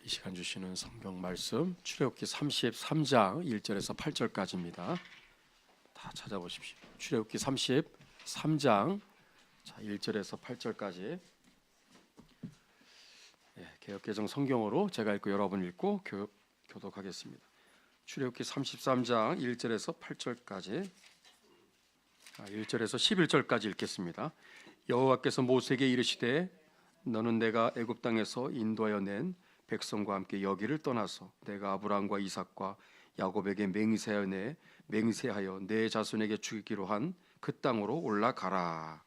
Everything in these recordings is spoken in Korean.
이 시간 주시는 성경 말씀 출애굽기 33장 1절에서 8절까지입니다. 다 찾아보십시오. 출애굽기 33장 1절에서 8절까지 개역개정 성경으로 제가 읽고 여러분 읽고 교독하겠습니다. 출애굽기 33장 1절에서 8절까지 1절에서 11절까지 읽겠습니다. 여호와께서 모세에게 이르시되 너는 내가 애굽 땅에서 인도하여 낸 백성과 함께 여기를 떠나서 내가 아브라함과 이삭과 야곱에게 맹세하여 내 자손에게 주기로 한 그 땅으로 올라가라.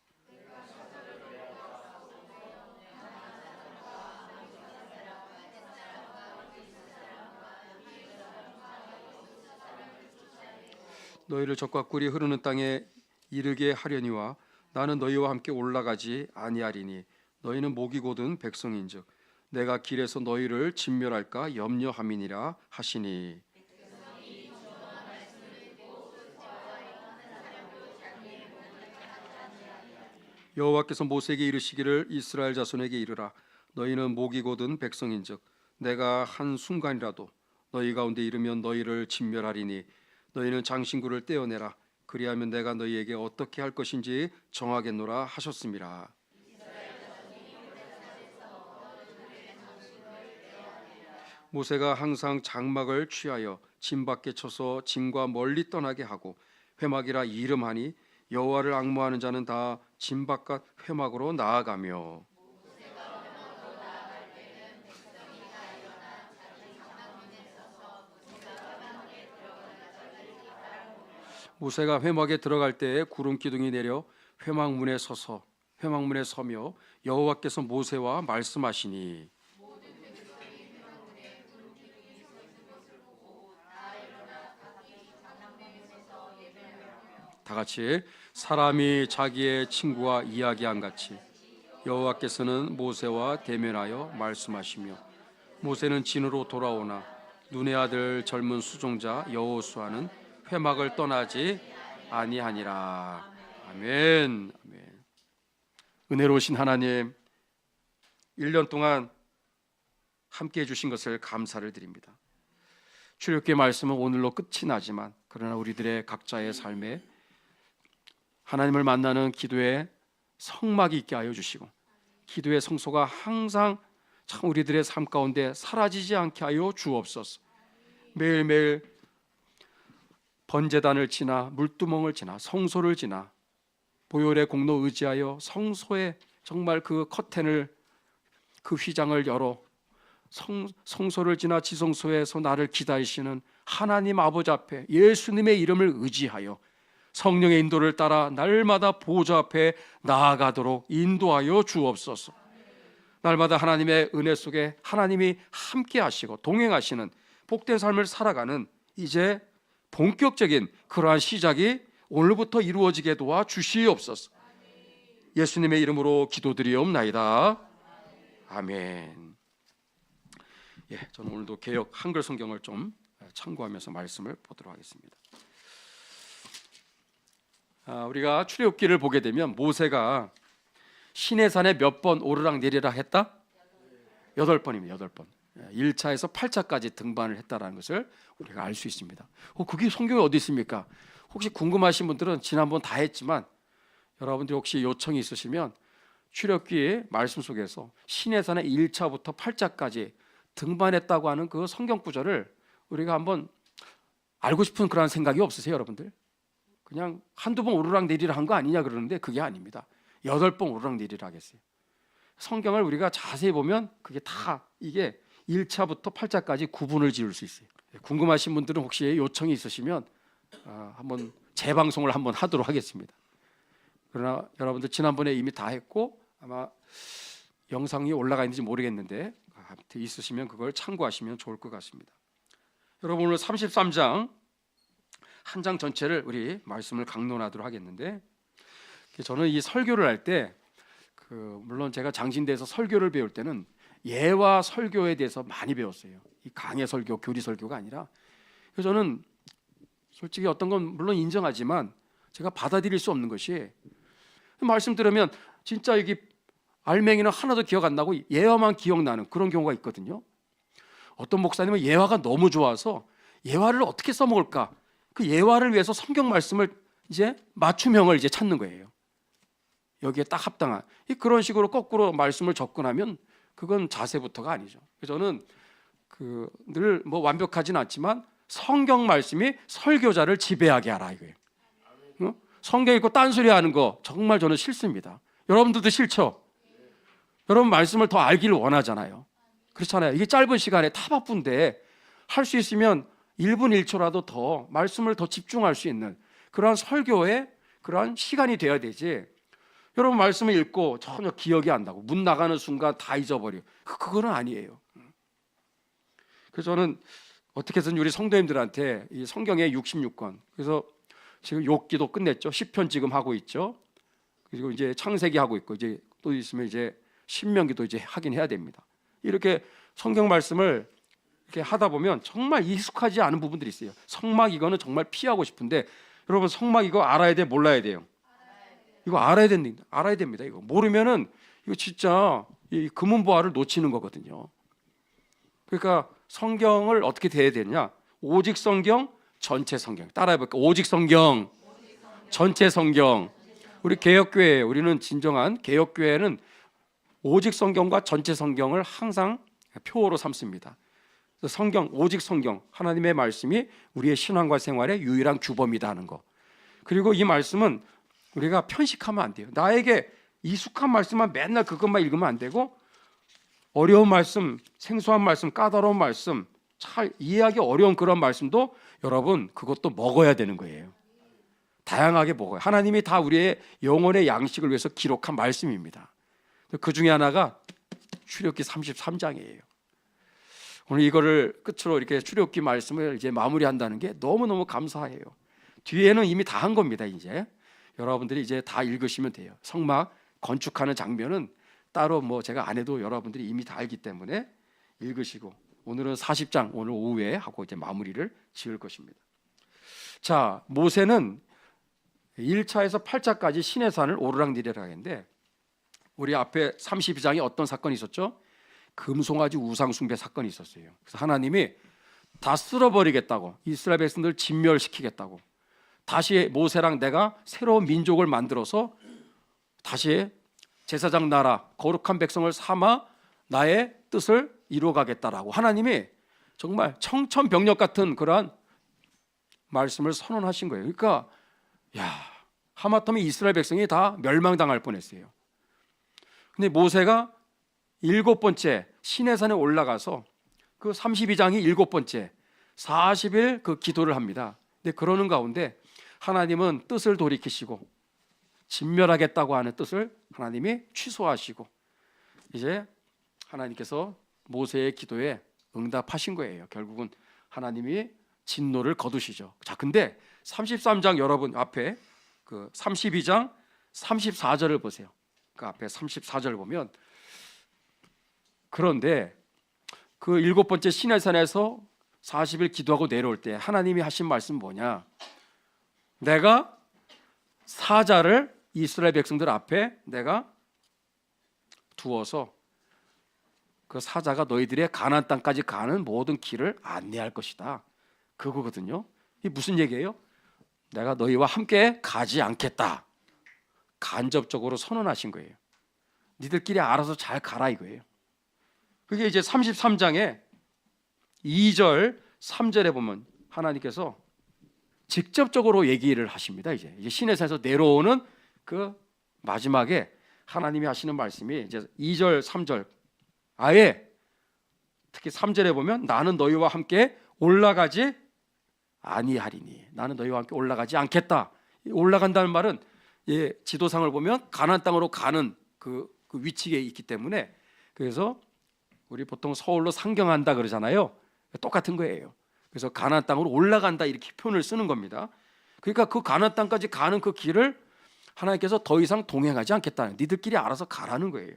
너희를 적과 꿀이 흐르는 땅에 이르게 하려니와 나는 너희와 함께 올라가지 아니하리니 너희는 목이 곧은 백성인즉 내가 길에서 너희를 진멸할까 염려함이니라 하시니. 여호와께서 모세에게 이르시기를 이스라엘 자손에게 이르라. 너희는 목이 곧은 백성인즉 내가 한 순간이라도 너희 가운데 이르면 너희를 진멸하리니 너희는 장신구를 떼어내라. 그리하면 내가 너희에게 어떻게 할 것인지 정하겠노라 하셨음이라. 모세가 항상 장막을 취하여 진 밖에 쳐서 진과 멀리 떠나게 하고 회막이라 이름하니 여호와를 앙모하는 자는 다 진 바깥 회막으로 나아가며. 모세가 회막에 들어갈 때에 구름 기둥이 내려 회막문에 서며 여호와께서 모세와 말씀하시니. 다 같이 사람이 자기의 친구와 이야기한 같이 여호와께서는 모세와 대면하여 말씀하시며 모세는 진으로 돌아오나 눈의 아들 젊은 수종자 여호수아는 회막을 떠나지 아니하니라. 아멘. 아멘. 은혜로우신 하나님, 1년 동안 함께해 주신 것을 감사를 드립니다. 출애굽기의 말씀은 오늘로 끝이 나지만 그러나 우리들의 각자의 삶에 하나님을 만나는 기도의 성막이 있게 하여 주시고 기도의 성소가 항상 참 우리들의 삶 가운데 사라지지 않게 하여 주옵소서. 매일매일 번제단을 지나 물두멍을 지나 성소를 지나 보혈의 공로 의지하여 성소에 정말 그 커튼을 그 휘장을 열어 성소를 지나 지성소에서 나를 기다리시는 하나님 아버지 앞에 예수님의 이름을 의지하여 성령의 인도를 따라 날마다 보좌 앞에 나아가도록 인도하여 주옵소서. 날마다 하나님의 은혜 속에 하나님이 함께 하시고 동행하시는 복된 삶을 살아가는 이제 본격적인 그러한 시작이 오늘부터 이루어지게 도와 주시옵소서. 예수님의 이름으로 기도드리옵나이다. 아멘. 저는 오늘도 개역 한글 성경을 좀 참고하면서 말씀을 보도록 하겠습니다. 우리가 출애굽기를 보게 되면 모세가 시내산에 몇 번 오르락내리락 했다? 8번입니다. 8번. 1차에서 8차까지 등반을 했다는 것을 우리가 알 수 있습니다. 그게 성경에 어디 있습니까? 혹시 궁금하신 분들은 지난번 다 했지만 여러분들이 혹시 요청이 있으시면 출애굽기 말씀 속에서 시내산에 1차부터 8차까지 등반했다고 하는 그 성경 구절을 우리가 한번 알고 싶은 그런 생각이 없으세요, 여러분들? 그냥 한두 번 오르락내리락 한 거 아니냐 그러는데 그게 아닙니다. 8번 오르락내리락 했어요. 성경을 우리가 자세히 보면 그게 다 이게 1차부터 8차까지 구분을 지을 수 있어요. 궁금하신 분들은 혹시 요청이 있으시면 한번 재방송을 한번 하도록 하겠습니다. 그러나 여러분들 지난번에 이미 다 했고 아마 영상이 올라가 있는지 모르겠는데 있으시면 그걸 참고하시면 좋을 것 같습니다. 여러분 오늘 33장 한 장 전체를 우리 말씀을 강론하도록 하겠는데 저는 이 설교를 할 때 물론 제가 장신대에서 설교를 배울 때는 예와 설교에 대해서 많이 배웠어요. 이 강해 설교, 교리 설교가 아니라. 그래서 저는 솔직히 어떤 건 물론 인정하지만 제가 받아들일 수 없는 것이 말씀 들으면 진짜 여기 알맹이는 하나도 기억 안 나고 예화만 기억나는 그런 경우가 있거든요. 어떤 목사님은 예화가 너무 좋아서 예화를 어떻게 써먹을까? 그 예화를 위해서 성경 말씀을 이제 맞춤형을 이제 찾는 거예요. 여기에 딱 합당한 그런 식으로 거꾸로 말씀을 접근하면 그건 자세부터가 아니죠. 그래서 저는 늘 뭐 완벽하진 않지만 성경 말씀이 설교자를 지배하게 하라 이거예요. 성경 읽고 딴소리 하는 거 정말 저는 싫습니다. 여러분들도 싫죠? 여러분 말씀을 더 알기를 원하잖아요. 그렇잖아요. 이게 짧은 시간에 다 바쁜데 할 수 있으면 1분 1초라도 더 말씀을 더 집중할 수 있는 그러한 설교의 그러한 시간이 되어야 되지. 여러분 말씀을 읽고 전혀 기억이 안 나고 문 나가는 순간 다 잊어버려. 그거는 아니에요. 그래서 저는 어떻게 해서든 우리 성도님들한테 이 성경의 66권, 그래서 지금 욥기도 끝냈죠. 시편 지금 하고 있죠. 그리고 이제 창세기 하고 있고 이제 또 있으면 이제 신명기도 이제 하긴 해야 됩니다. 이렇게 성경 말씀을 이렇게 하다 보면 정말 익숙하지 않은 부분들이 있어요. 성막 이거는 정말 피하고 싶은데 여러분 성막 이거 알아야 돼, 몰라야 돼요? 이거 알아야 됩니다. 이거 모르면은 이거 진짜 이 금은보화를 놓치는 거거든요. 그러니까 성경을 어떻게 돼야 되냐? 오직 성경, 전체 성경. 따라해볼까? 오직 성경, 전체 성경. 우리 개혁교회, 우리는 진정한 개혁교회는 오직 성경과 전체 성경을 항상 표어로 삼습니다. 성경, 오직 성경, 하나님의 말씀이 우리의 신앙과 생활의 유일한 규범이다 하는 거. 그리고 이 말씀은 우리가 편식하면 안 돼요. 나에게 익숙한 말씀만 맨날 그것만 읽으면 안 되고 어려운 말씀, 생소한 말씀, 까다로운 말씀, 잘 이해하기 어려운 그런 말씀도 여러분 그것도 먹어야 되는 거예요. 다양하게 먹어요. 하나님이 다 우리의 영혼의 양식을 위해서 기록한 말씀입니다. 그 중에 하나가 출애굽기 33장이에요. 오늘 이거를 끝으로 이렇게 출애굽기 말씀을 이제 마무리한다는 게 너무너무 감사해요. 뒤에는 이미 다 한 겁니다. 이제 여러분들이 이제 다 읽으시면 돼요. 성막 건축하는 장면은 따로 뭐 제가 안 해도 여러분들이 이미 다 알기 때문에 읽으시고 오늘은 40장 오늘 오후에 하고 이제 마무리를 지을 것입니다. 자, 모세는 1차에서 8차까지 시내산을 오르락내리락 했는데 우리 앞에 32장에 어떤 사건이 있었죠? 금송아지 우상 숭배 사건이 있었어요. 그래서 하나님이 다 쓸어버리겠다고, 이스라엘 백성들 진멸시키겠다고, 다시 모세랑 내가 새로운 민족을 만들어서 다시 제사장 나라 거룩한 백성을 삼아 나의 뜻을 이루어가겠다라고 하나님이 정말 청천벽력 같은 그러한 말씀을 선언하신 거예요. 그러니까 하마터면 이스라엘 백성이 다 멸망당할 뻔했어요. 근데 모세가 7번째 시내산에 올라가서 그 32장이 7번째 40일 그 기도를 합니다. 근데 그러는 가운데 하나님은 뜻을 돌이키시고 진멸하겠다고 하는 뜻을 하나님이 취소하시고 이제 하나님께서 모세의 기도에 응답하신 거예요. 결국은 하나님이 진노를 거두시죠. 자, 근데 33장 여러분 앞에 그 32장 34절을 보세요. 그 앞에 34절을 보면 그런데 그 7번째 시내산에서 40일 기도하고 내려올 때 하나님이 하신 말씀은 뭐냐? 내가 사자를 이스라엘 백성들 앞에 내가 두어서 그 사자가 너희들의 가나안 땅까지 가는 모든 길을 안내할 것이다. 그거거든요. 이게 무슨 얘기예요? 내가 너희와 함께 가지 않겠다. 간접적으로 선언하신 거예요. 니들끼리 알아서 잘 가라 이거예요. 그게 이제 33장에 2절 3절에 보면 하나님께서 직접적으로 얘기를 하십니다. 이제 시내산에서 내려오는 그 마지막에 하나님이 하시는 말씀이 이제 2절 3절 아예 특히 3절에 보면 나는 너희와 함께 올라가지 아니하리니, 나는 너희와 함께 올라가지 않겠다. 올라간다는 말은 지도상을 보면 가나안 땅으로 가는 그 위치에 있기 때문에, 그래서 우리 보통 서울로 상경한다 그러잖아요. 똑같은 거예요. 그래서 가나안 땅으로 올라간다 이렇게 표현을 쓰는 겁니다. 그러니까 그 가나안 땅까지 가는 그 길을 하나님께서 더 이상 동행하지 않겠다는, 니들끼리 알아서 가라는 거예요.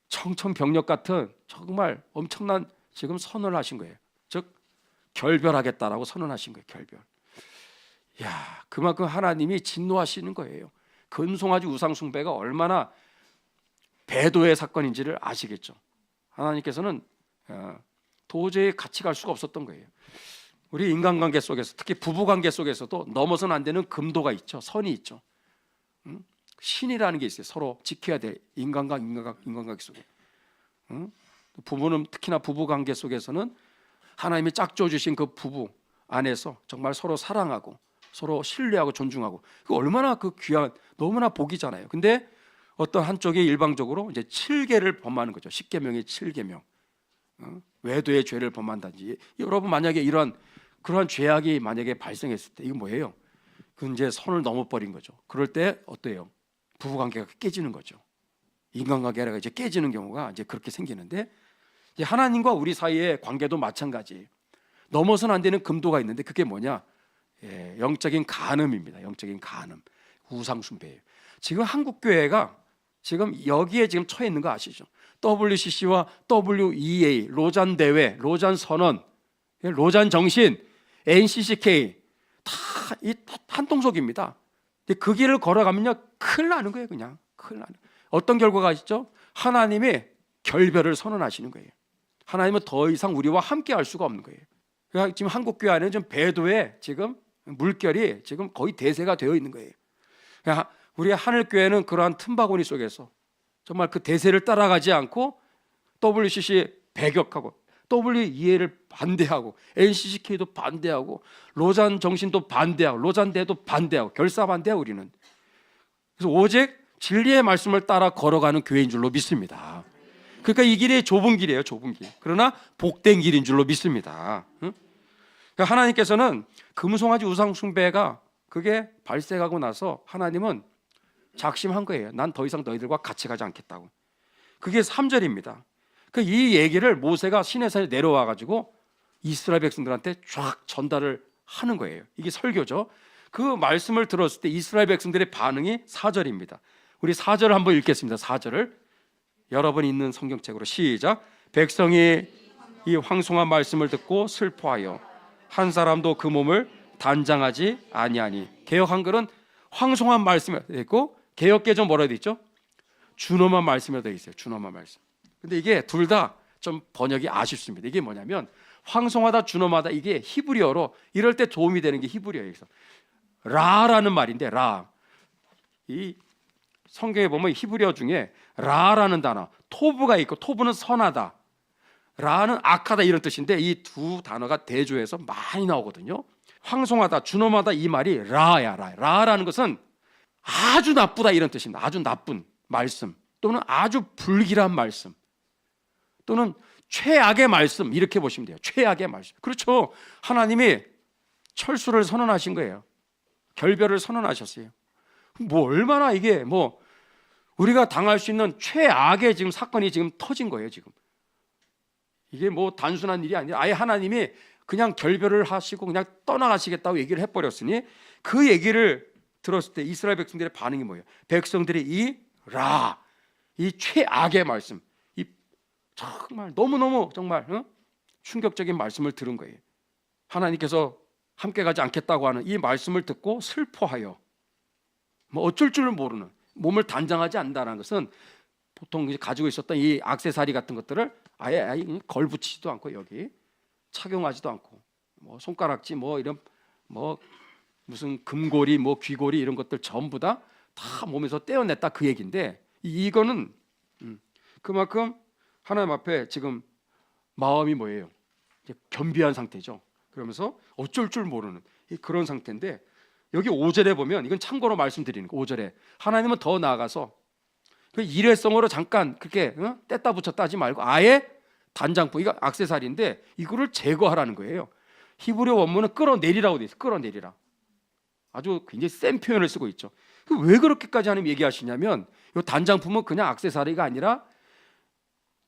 청천벽력 같은 정말 엄청난 지금 선언을 하신 거예요. 즉 결별하겠다라고 선언하신 거예요. 결별. 그만큼 하나님이 진노하시는 거예요. 금송아지 우상 숭배가 얼마나 배도의 사건인지를 아시겠죠. 하나님께서는 도저히 같이 갈 수가 없었던 거예요. 우리 인간관계 속에서, 특히 부부관계 속에서도 넘어서는 안 되는 금도가 있죠. 선이 있죠. 신이라는 게 있어요. 서로 지켜야 될 인간관계 속에. 부부는 특히나 부부관계 속에서는 하나님이 짝져 주신 그 부부 안에서 정말 서로 사랑하고 서로 신뢰하고 존중하고, 그 얼마나 그 귀한, 너무나 복이잖아요. 근데 어떤 한쪽이 일방적으로 이제 7계를 범하는 거죠. 10계명의 7계명. 외도의 죄를 범한다든지. 여러분 만약에 그러한 죄악이 만약에 발생했을 때 이거 뭐예요? 그 이제 선을 넘어버린 거죠. 그럴 때 어때요? 부부관계가 깨지는 거죠. 인간관계가 이제 깨지는 경우가 이제 그렇게 생기는데, 이제 하나님과 우리 사이의 관계도 마찬가지. 넘어서는 안 되는 금도가 있는데 그게 뭐냐? 영적인 간음입니다. 영적인 간음, 우상 숭배예요. 지금 한국 교회가 지금 여기에 지금 처해 있는 거 아시죠? WCC와 WEA, 로잔 대회, 로잔 선언, 로잔 정신, NCCK 다 이 한통속입니다. 그 길을 걸어가면요 큰일 나는 거예요. 그냥 큰일 나는. 어떤 결과가 있죠? 하나님이 결별을 선언하시는 거예요. 하나님은 더 이상 우리와 함께 할 수가 없는 거예요. 그러니까 지금 한국 교회 안에 좀 배도의 지금 물결이 지금 거의 대세가 되어 있는 거예요. 그러니까 우리 하늘 교회는 그러한 틈바구니 속에서 정말 그 대세를 따라가지 않고 WCC 배격하고 WEA를 반대하고 NCCK도 반대하고 로잔 정신도 반대하고 로잔 대도 반대하고 결사 반대하고 우리는. 그래서 오직 진리의 말씀을 따라 걸어가는 교회인 줄로 믿습니다. 그러니까 이 길이 좁은 길이에요. 좁은 길. 그러나 복된 길인 줄로 믿습니다. 그러니까 하나님께서는 금송아지 우상 숭배가 그게 발생하고 나서 하나님은 작심한 거예요. 난 더 이상 너희들과 같이 가지 않겠다고. 그게 3절입니다. 이 얘기를 모세가 시내산에 내려와 가지고 이스라엘 백성들한테 쫙 전달을 하는 거예요. 이게 설교죠. 그 말씀을 들었을 때 이스라엘 백성들의 반응이 4절입니다. 우리 4절을 한번 읽겠습니다. 4절을 여러분 있는 성경책으로 시작. 백성이 이 황송한 말씀을 듣고 슬퍼하여 한 사람도 그 몸을 단장하지 아니하니. 개역 한글은 황송한 말씀이 되어 있고 개역개정 뭐라 되어 있죠? 준엄한 말씀이 되어 있어요. 준엄한 말씀. 근데 이게 둘 다 좀 번역이 아쉽습니다. 이게 뭐냐면 황송하다, 준엄하다, 이게 히브리어로 이럴 때 도움이 되는 게 히브리어예요. 라라는 말인데 라. 이 성경에 보면 히브리어 중에 라라는 단어, 토브가 있고 토브는 선하다, 라는 악하다 이런 뜻인데 이 두 단어가 대조해서 많이 나오거든요. 황송하다, 준엄하다 이 말이 라야. 라라는 것은 아주 나쁘다 이런 뜻입니다. 아주 나쁜 말씀 또는 아주 불길한 말씀 또는 최악의 말씀 이렇게 보시면 돼요. 최악의 말씀. 그렇죠. 하나님이 철수를 선언하신 거예요. 결별을 선언하셨어요. 뭐 얼마나 이게 뭐 우리가 당할 수 있는 최악의 지금 사건이 지금 터진 거예요. 지금 이게 뭐 단순한 일이 아니라 아예 하나님이 그냥 결별을 하시고 그냥 떠나가시겠다고 얘기를 해버렸으니 그 얘기를 들었을 때 이스라엘 백성들의 반응이 뭐예요? 백성들이 이 최악의 말씀, 이 정말 너무너무 정말 충격적인 말씀을 들은 거예요. 하나님께서 함께 가지 않겠다고 하는 이 말씀을 듣고 슬퍼하여 뭐 어쩔 줄을 모르는, 몸을 단장하지 않는다는 것은 보통 가지고 있었던 이 액세서리 같은 것들을 아예 걸붙이지도 않고 여기 착용하지도 않고 뭐 손가락지 뭐 이런 뭐 무슨 금고리 뭐 귀고리 이런 것들 전부 다 몸에서 떼어냈다 그 얘기인데, 이거는 그만큼 하나님 앞에 지금 마음이 뭐예요? 이제 겸비한 상태죠. 그러면서 어쩔 줄 모르는 그런 상태인데, 여기 5절에 보면 이건 참고로 말씀드리는 거. 5절에 하나님은 더 나아가서 그 일회성으로 잠깐 그렇게 뗐다 붙였다 하지 말고 아예 단장품, 이거 액세서리인데 이거를 제거하라는 거예요. 히브리 원문은 끌어내리라고 돼 있어요. 끌어내리라. 아주 굉장히 센 표현을 쓰고 있죠. 왜 그렇게까지 하나님 얘기하시냐면 이 단장품은 그냥 액세서리가 아니라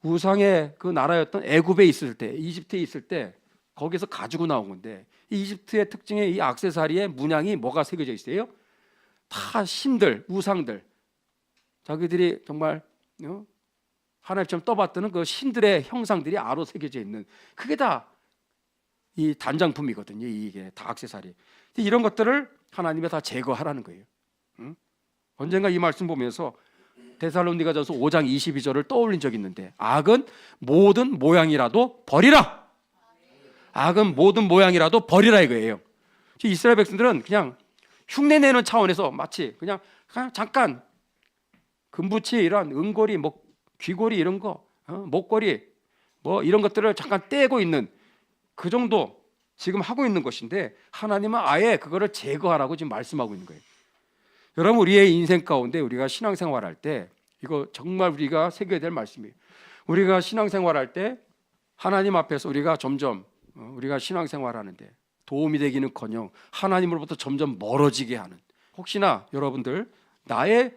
우상의 그 나라였던 애굽에 있을 때, 이집트에 있을 때 거기서 가지고 나온 건데, 이 이집트의 특징의 이 액세서리의 문양이 뭐가 새겨져 있어요? 다 신들, 우상들, 자기들이 정말 하나님처럼 떠받드는 그 신들의 형상들이 아로 새겨져 있는, 그게 다 이 단장품이거든요. 이게 다 액세서리. 이런 것들을 하나님이 다 제거하라는 거예요. 언젠가 이 말씀 보면서 데살로니가전서 5장 22절을 떠올린 적이 있는데 악은 모든 모양이라도 버리라. 악은 모든 모양이라도 버리라 이거예요. 이스라엘 백성들은 그냥 흉내내는 차원에서 마치 그냥 잠깐 금붙이 이런 은고리, 귀고리 이런 거, 목걸이 뭐 이런 것들을 잠깐 떼고 있는 그 정도 지금 하고 있는 것인데 하나님은 아예 그거를 제거하라고 지금 말씀하고 있는 거예요. 여러분 우리의 인생 가운데 우리가 신앙생활할 때 이거 정말 우리가 새겨야 될 말씀이에요. 우리가 신앙생활할 때 하나님 앞에서 우리가 점점 우리가 신앙생활하는데 도움이 되기는커녕 하나님으로부터 점점 멀어지게 하는 혹시나 여러분들 나의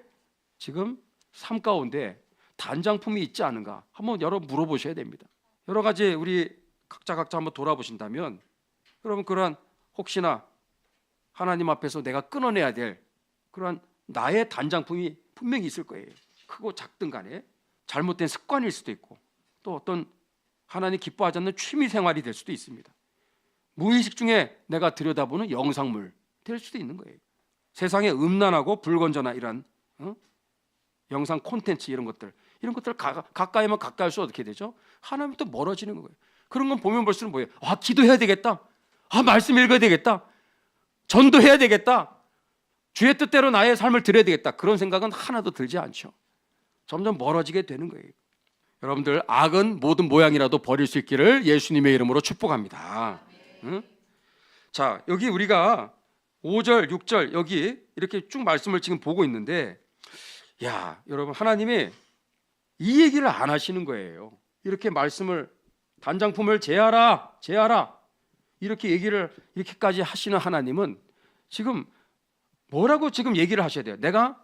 지금 삶 가운데 단장품이 있지 않은가 한번 여러분 물어보셔야 됩니다. 여러 가지 우리 각자 한번 돌아보신다면 여러분 그러한 혹시나 하나님 앞에서 내가 끊어내야 될 그러한 나의 단장품이 분명히 있을 거예요. 크고 작든 간에 잘못된 습관일 수도 있고 또 어떤 하나님 기뻐하지 않는 취미 생활이 될 수도 있습니다. 무의식 중에 내가 들여다보는 영상물 될 수도 있는 거예요. 세상에 음란하고 불건전한 이런 영상 콘텐츠 이런 것들 가까이면 가까이할수록 어떻게 되죠? 하나님부터 멀어지는 거예요. 그런 건 보면 볼수록 뭐예요? 아 기도해야 되겠다. 아 말씀 읽어야 되겠다. 전도해야 되겠다. 주의 뜻대로 나의 삶을 드려야 되겠다. 그런 생각은 하나도 들지 않죠. 점점 멀어지게 되는 거예요. 여러분들 악은 모든 모양이라도 버릴 수 있기를 예수님의 이름으로 축복합니다. 응? 자 여기 우리가 5절 6절 여기 이렇게 쭉 말씀을 지금 보고 있는데 야 여러분 하나님이 이 얘기를 안 하시는 거예요. 이렇게 말씀을 단장품을 제하라 이렇게 얘기를 이렇게까지 하시는 하나님은 지금 뭐라고 지금 얘기를 하셔야 돼요. 내가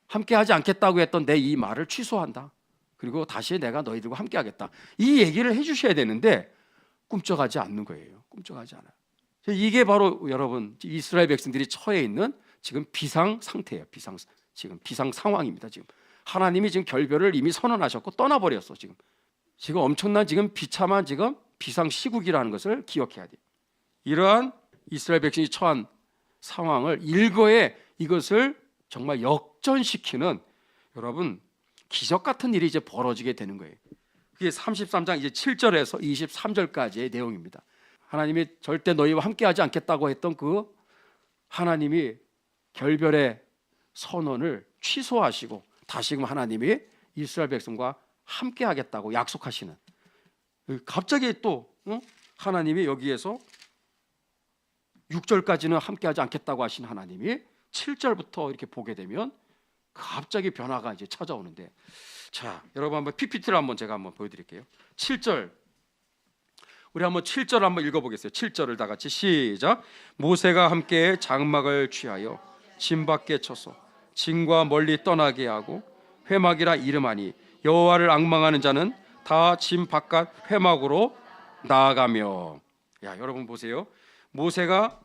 함께 하지 않겠다고 했던 내 이 말을 취소한다. 그리고 다시 내가 너희들과 함께 하겠다. 이 얘기를 해주셔야 되는데 꿈쩍하지 않는 거예요. 꿈쩍하지 않아요. 이게 바로 여러분 이스라엘 백성들이 처해 있는 지금 비상 상태예요. 지금 비상 상황입니다. 지금 하나님이 지금 결별을 이미 선언하셨고 떠나버렸어. 지금 엄청난 지금 비참한 지금 비상 시국이라는 것을 기억해야 돼요. 이러한 이스라엘 백성이 처한 상황을 일거에 이것을 정말 역전시키는 여러분 기적 같은 일이 이제 벌어지게 되는 거예요. 그게 33장 이제 7절에서 23절까지의 내용입니다. 하나님이 절대 너희와 함께하지 않겠다고 했던 그 하나님이 결별의 선언을 취소하시고 다시금 하나님이 이스라엘 백성과 함께하겠다고 약속하시는 갑자기 또 하나님이 여기에서 6절까지는 함께하지 않겠다고 하신 하나님이 7절부터 이렇게 보게 되면 갑자기 변화가 이제 찾아오는데 자 여러분 한번 PPT를 제가 한번 보여드릴게요. 7절 우리 한번 7절 한번 읽어보겠어요. 7절을 다 같이 시작. 모세가 함께 장막을 취하여 진 밖에 쳐서 진과 멀리 떠나게 하고 회막이라 이름하니 여호와를 앙망하는 자는 다 진 바깥 회막으로 나아가며. 야 여러분 보세요. 모세가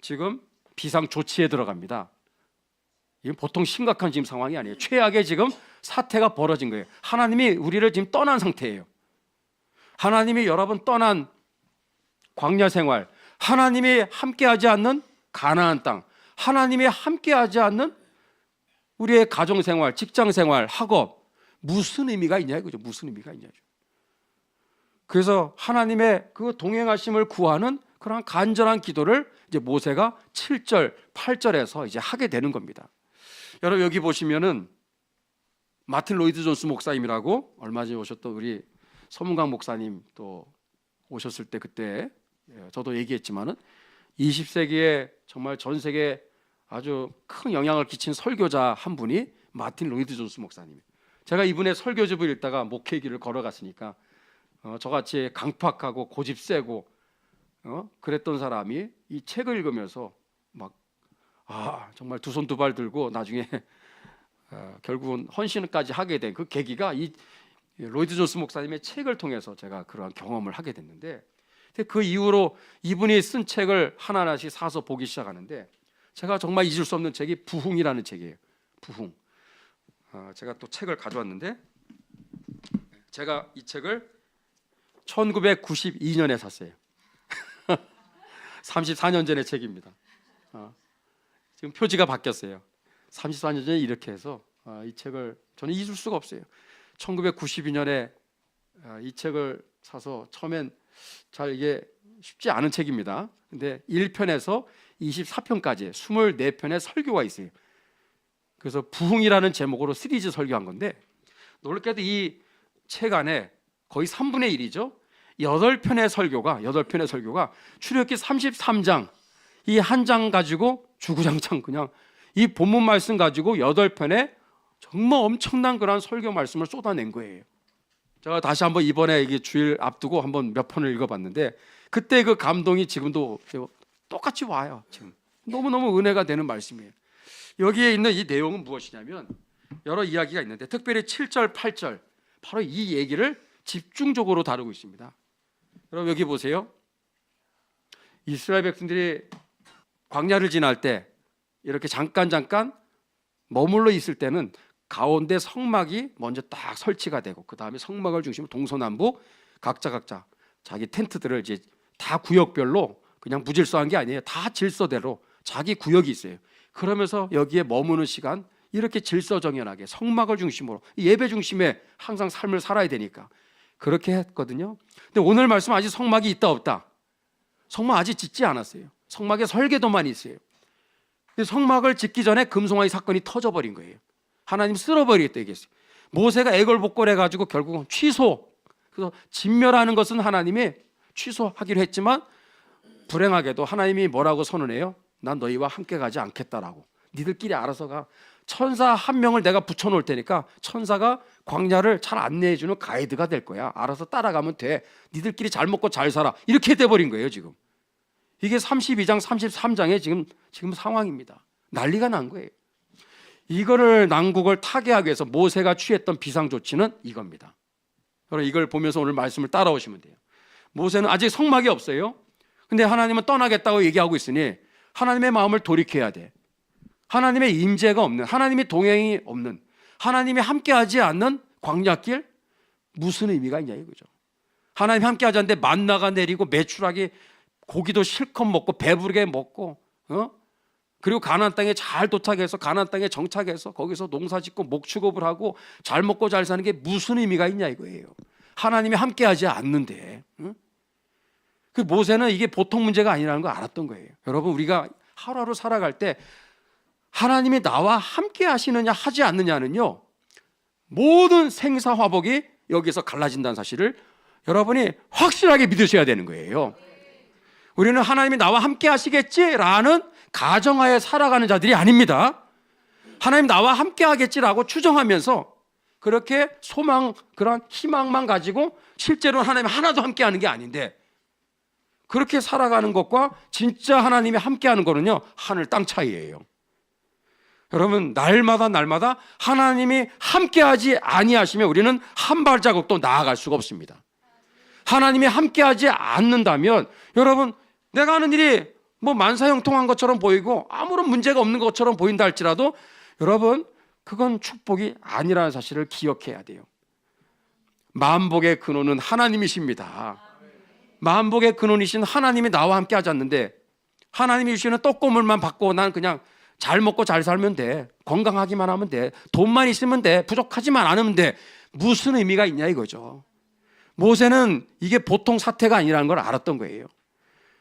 지금 비상 조치에 들어갑니다. 이건 보통 심각한 지금 상황이 아니에요. 최악의 지금 사태가 벌어진 거예요. 하나님이 우리를 지금 떠난 상태예요. 하나님이 여러분 떠난 광야 생활, 하나님이 함께하지 않는 가나안 땅, 하나님이 함께하지 않는 우리의 가정 생활, 직장 생활, 학업 무슨 의미가 있냐 이거죠. 무슨 의미가 있냐죠. 그래서 하나님의 그 동행하심을 구하는 그런 간절한 기도를 이제 모세가 7절, 8절에서 이제 하게 되는 겁니다. 여러분 여기 보시면은 마틴 로이드 존스 목사님이라고 얼마 전에 오셨던 우리 서문강 목사님 또 오셨을 때 그때 저도 얘기했지만은 20세기에 정말 전 세계에 아주 큰 영향을 끼친 설교자 한 분이 마틴 로이드 존스 목사님이에요. 제가 이분의 설교집을 읽다가 목회 길을 걸어갔으니까 저같이 강팍하고 고집 세고 그랬던 사람이 이 책을 읽으면서 막 정말 두 손 두 발 들고 나중에 결국은 헌신까지 하게 된 그 계기가 이 로이드 존스 목사님의 책을 통해서 제가 그러한 경험을 하게 됐는데 그 이후로 이분이 쓴 책을 하나하나씩 사서 보기 시작하는데 제가 정말 잊을 수 없는 책이 부흥이라는 책이에요. 부흥. 제가 또 책을 가져왔는데 제가 이 책을 1992년에 샀어요. 34년 전의 책입니다. 지금 표지가 바뀌었어요. 34년 전에 이렇게 해서 이 책을 저는 잊을 수가 없어요. 1992년에 이 책을 사서 처음엔 잘 이게 쉽지 않은 책입니다. 근데 1편에서 24편까지 24편의 설교가 있어요. 그래서 부흥이라는 제목으로 시리즈 설교한 건데, 놀랍게도 이 책 안에 거의 3분의 1이죠. 8편의 설교가 출애굽기 33장 이 한 장 가지고 주구장창 그냥 이 본문 말씀 가지고 8편의 정말 엄청난 그런 설교 말씀을 쏟아낸 거예요. 제가 다시 한번 이번에 이게 주일 앞두고 한번 몇 편을 읽어봤는데, 그때 그 감동이 지금도 똑같이 와요. 지금 너무너무 은혜가 되는 말씀이에요. 여기에 있는 이 내용은 무엇이냐면 여러 이야기가 있는데, 특별히 7절, 8절 바로 이 얘기를 집중적으로 다루고 있습니다. 여러분 여기 보세요. 이스라엘 백성들이 광야를 지날 때 이렇게 잠깐 머물러 있을 때는 가운데 성막이 먼저 딱 설치가 되고, 그 다음에 성막을 중심으로 동서남북 각자 자기 텐트들을 이제 다 구역별로, 그냥 무질서한 게 아니에요. 다 질서대로 자기 구역이 있어요. 그러면서 여기에 머무는 시간 이렇게 질서정연하게 성막을 중심으로 예배 중심에 항상 삶을 살아야 되니까 그렇게 했거든요. 근데 오늘 말씀 아직 성막이 있다 없다? 성막 아직 짓지 않았어요. 성막에 설계도만 있어요. 근데 성막을 짓기 전에 금송아지 사건이 터져버린 거예요. 하나님 쓸어버리겠다 얘기했어요. 모세가 애걸복걸 해가지고 결국은 취소. 그래서 진멸하는 것은 하나님이 취소하기로 했지만, 불행하게도 하나님이 뭐라고 선언해요? 난 너희와 함께 가지 않겠다라고. 니들끼리 알아서 가. 천사 한 명을 내가 붙여놓을 테니까 천사가 광야를 잘 안내해주는 가이드가 될 거야. 알아서 따라가면 돼. 니들끼리 잘 먹고 잘 살아. 이렇게 돼버린 거예요 지금. 이게 32장 33장의 지금 상황입니다. 난리가 난 거예요. 이거를 난국을 타개하기 위해서 모세가 취했던 비상조치는 이겁니다. 여러분 이걸 보면서 오늘 말씀을 따라오시면 돼요. 모세는 아직 성막이 없어요. 근데 하나님은 떠나겠다고 얘기하고 있으니 하나님의 마음을 돌이켜야 돼. 하나님의 임재가 없는, 하나님의 동행이 없는, 하나님이 함께하지 않는 광야길, 무슨 의미가 있냐 이거죠. 하나님 함께하지 않는데 만나가 내리고 메추라기 고기도 실컷 먹고 배부르게 먹고, 그리고 가나안 땅에 잘 도착해서 가나안 땅에 정착해서 거기서 농사짓고 목축업을 하고 잘 먹고 잘 사는 게 무슨 의미가 있냐 이거예요. 하나님이 함께하지 않는데. 그 모세는 이게 보통 문제가 아니라는 걸 알았던 거예요. 여러분 우리가 하루하루 살아갈 때 하나님이 나와 함께 하시느냐 하지 않느냐는요, 모든 생사화복이 여기서 갈라진다는 사실을 여러분이 확실하게 믿으셔야 되는 거예요. 우리는 하나님이 나와 함께 하시겠지라는 가정하에 살아가는 자들이 아닙니다. 하나님 나와 함께 하겠지라고 추정하면서 그렇게 소망, 그런 희망만 가지고 실제로 하나님 하나도 함께 하는 게 아닌데, 그렇게 살아가는 것과 진짜 하나님이 함께 하는 거는요, 하늘 땅 차이예요. 여러분 날마다 하나님이 함께하지 아니하시면 우리는 한 발자국도 나아갈 수가 없습니다. 하나님이 함께하지 않는다면 여러분 내가 하는 일이 뭐 만사형통한 것처럼 보이고 아무런 문제가 없는 것처럼 보인다 할지라도 여러분 그건 축복이 아니라는 사실을 기억해야 돼요. 만복의 근원은 하나님이십니다. 만복의 근원이신 하나님이 나와 함께 하지 않는데, 하나님이 주시는 떡고물만 받고 난 그냥 잘 먹고 잘 살면 돼, 건강하기만 하면 돼, 돈만 있으면 돼, 부족하지만 않으면 돼, 무슨 의미가 있냐 이거죠. 모세는 이게 보통 사태가 아니라는 걸 알았던 거예요.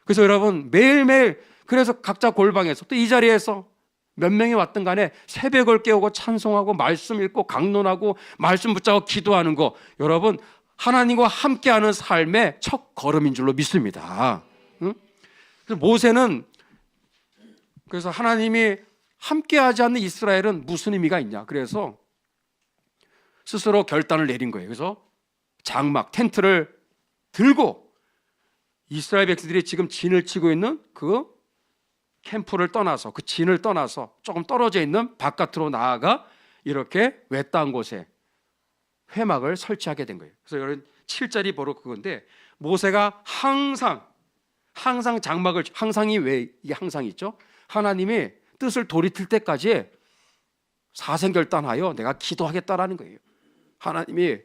그래서 여러분 매일매일, 그래서 각자 골방에서 또 이 자리에서 몇 명이 왔든 간에 새벽을 깨우고 찬송하고 말씀 읽고 강론하고 말씀 붙잡고 기도하는 거, 여러분 하나님과 함께하는 삶의 첫 걸음인 줄로 믿습니다. 그래서 모세는, 그래서 하나님이 함께하지 않는 이스라엘은 무슨 의미가 있냐, 그래서 스스로 결단을 내린 거예요. 그래서 장막 텐트를 들고 이스라엘 백성들이 지금 진을 치고 있는 그 캠프를 떠나서, 그 진을 떠나서 조금 떨어져 있는 바깥으로 나아가 이렇게 외딴 곳에 회막을 설치하게 된 거예요. 그래서 여러분 7절이 바로 그건데, 모세가 항상 장막을, 항상이 왜 이게 항상 있죠? 하나님이 뜻을 돌이킬 때까지 사생결단하여 내가 기도하겠다라는 거예요. 하나님이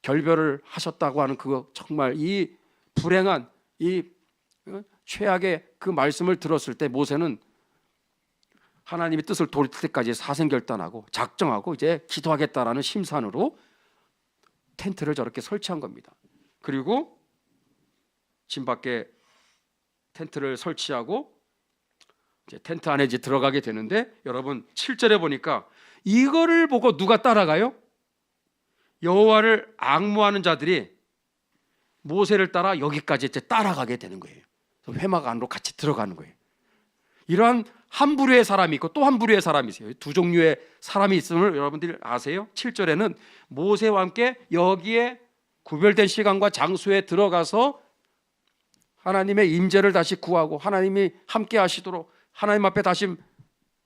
결별을 하셨다고 하는 그거, 정말 이 불행한 이 최악의 그 말씀을 들었을 때 모세는 하나님의 뜻을 돌릴 때까지 사생결단하고 작정하고 이제 기도하겠다라는 심산으로 텐트를 저렇게 설치한 겁니다. 그리고 진 밖에 텐트를 설치하고 이제 텐트 안에 이제 들어가게 되는데, 여러분 7절에 보니까 이거를 보고 누가 따라가요? 여호와를 앙무하는 자들이 모세를 따라 여기까지 이제 따라가게 되는 거예요. 회막 안으로 같이 들어가는 거예요. 이러한 한 부류의 사람이 있고 또 한 부류의 사람이 있어요. 두 종류의 사람이 있음을 여러분들이 아세요? 7절에는 모세와 함께 여기에 구별된 시간과 장소에 들어가서 하나님의 임재를 다시 구하고 하나님이 함께 하시도록 하나님 앞에 다시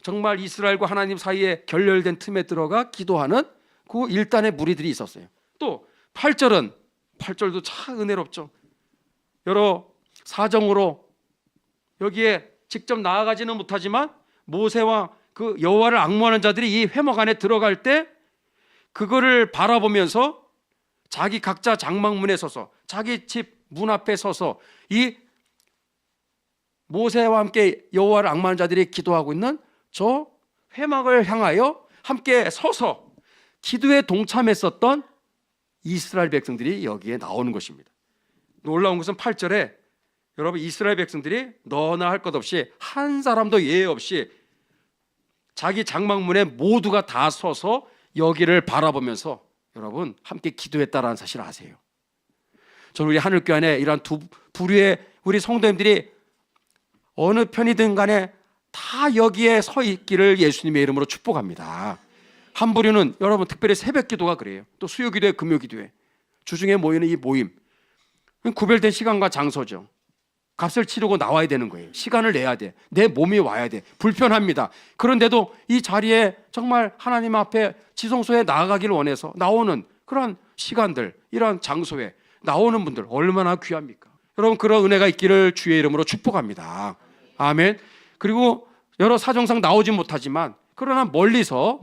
정말 이스라엘과 하나님 사이에 결렬된 틈에 들어가 기도하는 그 일단의 무리들이 있었어요. 또 8절도 참 은혜롭죠. 여러 사정으로 여기에 직접 나아가지는 못하지만 모세와 그 여호와를 앙무하는 자들이 이 회막 안에 들어갈 때 그거를 바라보면서 자기 각자 장막문에 서서 자기 집 문 앞에 서서 이 모세와 함께 여호와를 앙무하는 자들이 기도하고 있는 저 회막을 향하여 함께 서서 기도에 동참했었던 이스라엘 백성들이 여기에 나오는 것입니다. 놀라운 것은 8절에 여러분 이스라엘 백성들이 너나 할 것 없이 한 사람도 예외 없이 자기 장막문에 모두가 다 서서 여기를 바라보면서 여러분 함께 기도했다라는 사실을 아세요? 저는 우리 하늘교회 안에 이러한 두 부류의 우리 성도님들이 어느 편이든 간에 다 여기에 서 있기를 예수님의 이름으로 축복합니다. 한 부류는 여러분 특별히 새벽 기도가 그래요. 또 수요 기도회, 금요 기도회, 주중에 모이는 이 모임, 구별된 시간과 장소죠. 값을 치르고 나와야 되는 거예요. 시간을 내야 돼. 내 몸이 와야 돼. 불편합니다. 그런데도 이 자리에 정말 하나님 앞에 지성소에 나아가기를 원해서 나오는 그런 시간들, 이러한 장소에 나오는 분들 얼마나 귀합니까? 여러분 그런 은혜가 있기를 주의 이름으로 축복합니다. 아멘. 그리고 여러 사정상 나오지 못하지만 그러나 멀리서